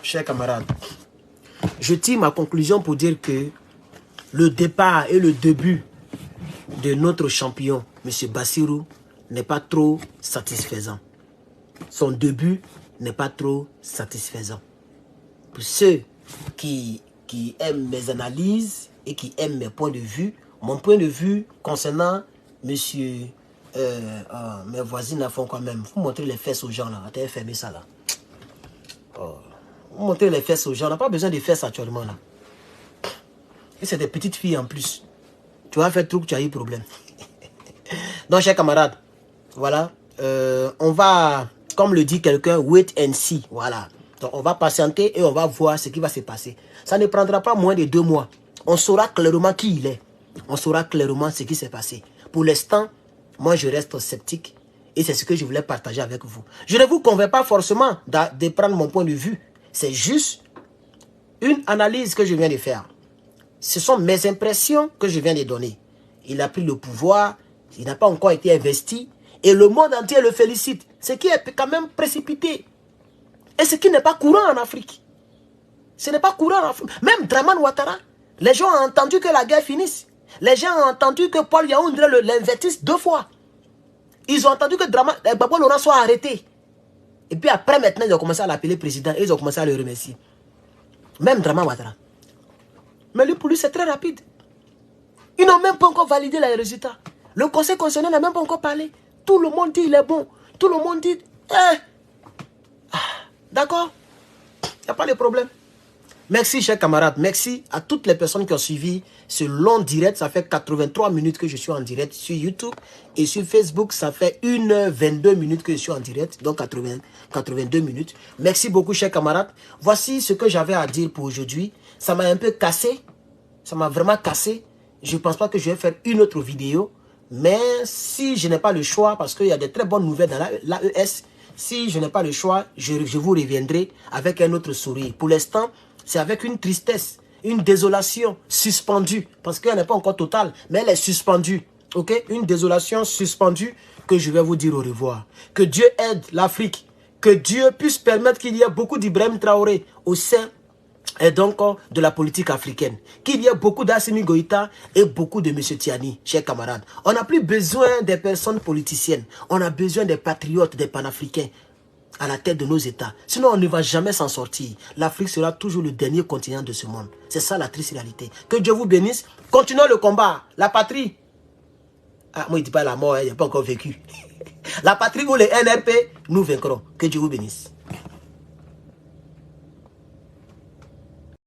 Chers camarades, je tire ma conclusion pour dire que le départ et le début de notre champion, M. Bassirou, n'est pas trop satisfaisant. Son début n'est pas trop satisfaisant. Pour ceux qui aiment mes analyses et qui aiment mes points de vue, mon point de vue concernant monsieur... mes voisines la font quand même. Vous montrez les fesses aux gens là. Attends, fermez ça là. Vous montrez les fesses aux gens. On n'a pas besoin de fesses actuellement là. Et c'est des petites filles en plus. Tu vas faire truc, tu as eu problème. Donc, chers camarades, voilà. On va, comme le dit quelqu'un, wait and see. Voilà. Donc, on va patienter et on va voir ce qui va se passer. Ça ne prendra pas moins de 2 mois. On saura clairement qui il est. On saura clairement ce qui s'est passé. Pour l'instant, moi, je reste sceptique. Et c'est ce que je voulais partager avec vous. Je ne vous convainc pas forcément de prendre mon point de vue. C'est juste une analyse que je viens de faire. Ce sont mes impressions que je viens de donner. Il a pris le pouvoir, il n'a pas encore été investi. Et le monde entier le félicite. Ce qui est quand même précipité. Et ce qui n'est pas courant en Afrique. Ce n'est pas courant en Afrique. Même Draman Ouattara, les gens ont entendu que la guerre finisse. Les gens ont entendu que Paul Yaoundé l'investisse 2 fois. Ils ont entendu que Gbagbo Laurent soit arrêté. Et puis après, maintenant, ils ont commencé à l'appeler président et ils ont commencé à le remercier. Même Draman Ouattara. Mais lui, pour lui, c'est très rapide. Ils n'ont même pas encore validé les résultats. Le Conseil constitutionnel n'a même pas encore parlé. Tout le monde dit il est bon. Tout le monde dit... D'accord. Il n'y a pas de problème. Merci, chers camarades. Merci à toutes les personnes qui ont suivi ce long direct. Ça fait 83 minutes que je suis en direct sur YouTube. Et sur Facebook, ça fait 1h22 minutes que je suis en direct. Donc 82 minutes. Merci beaucoup, chers camarades. Voici ce que j'avais à dire pour aujourd'hui. Ça m'a un peu cassé. Ça m'a vraiment cassé. Je ne pense pas que je vais faire une autre vidéo. Mais si je n'ai pas le choix, parce qu'il y a de très bonnes nouvelles dans l'AES, si je n'ai pas le choix, je vous reviendrai avec un autre sourire. Pour l'instant, c'est avec une tristesse, une désolation suspendue. Parce qu'elle n'est pas encore totale, mais elle est suspendue. Ok? Une désolation suspendue que je vais vous dire au revoir. Que Dieu aide l'Afrique. Que Dieu puisse permettre qu'il y ait beaucoup d'Ibrahim Traoré au sein et donc de la politique africaine. Qu'il y ait beaucoup d'Assimi Goïta et beaucoup de M. Tiani, chers camarades. On n'a plus besoin des personnes politiciennes. On a besoin des patriotes, des panafricains à la tête de nos États. Sinon, on ne va jamais s'en sortir. L'Afrique sera toujours le dernier continent de ce monde. C'est ça la triste réalité. Que Dieu vous bénisse. Continuons le combat. La patrie. Ah, moi, il ne dit pas la mort, il n'a pas encore vécu. La patrie ou les NRP, nous vaincrons. Que Dieu vous bénisse.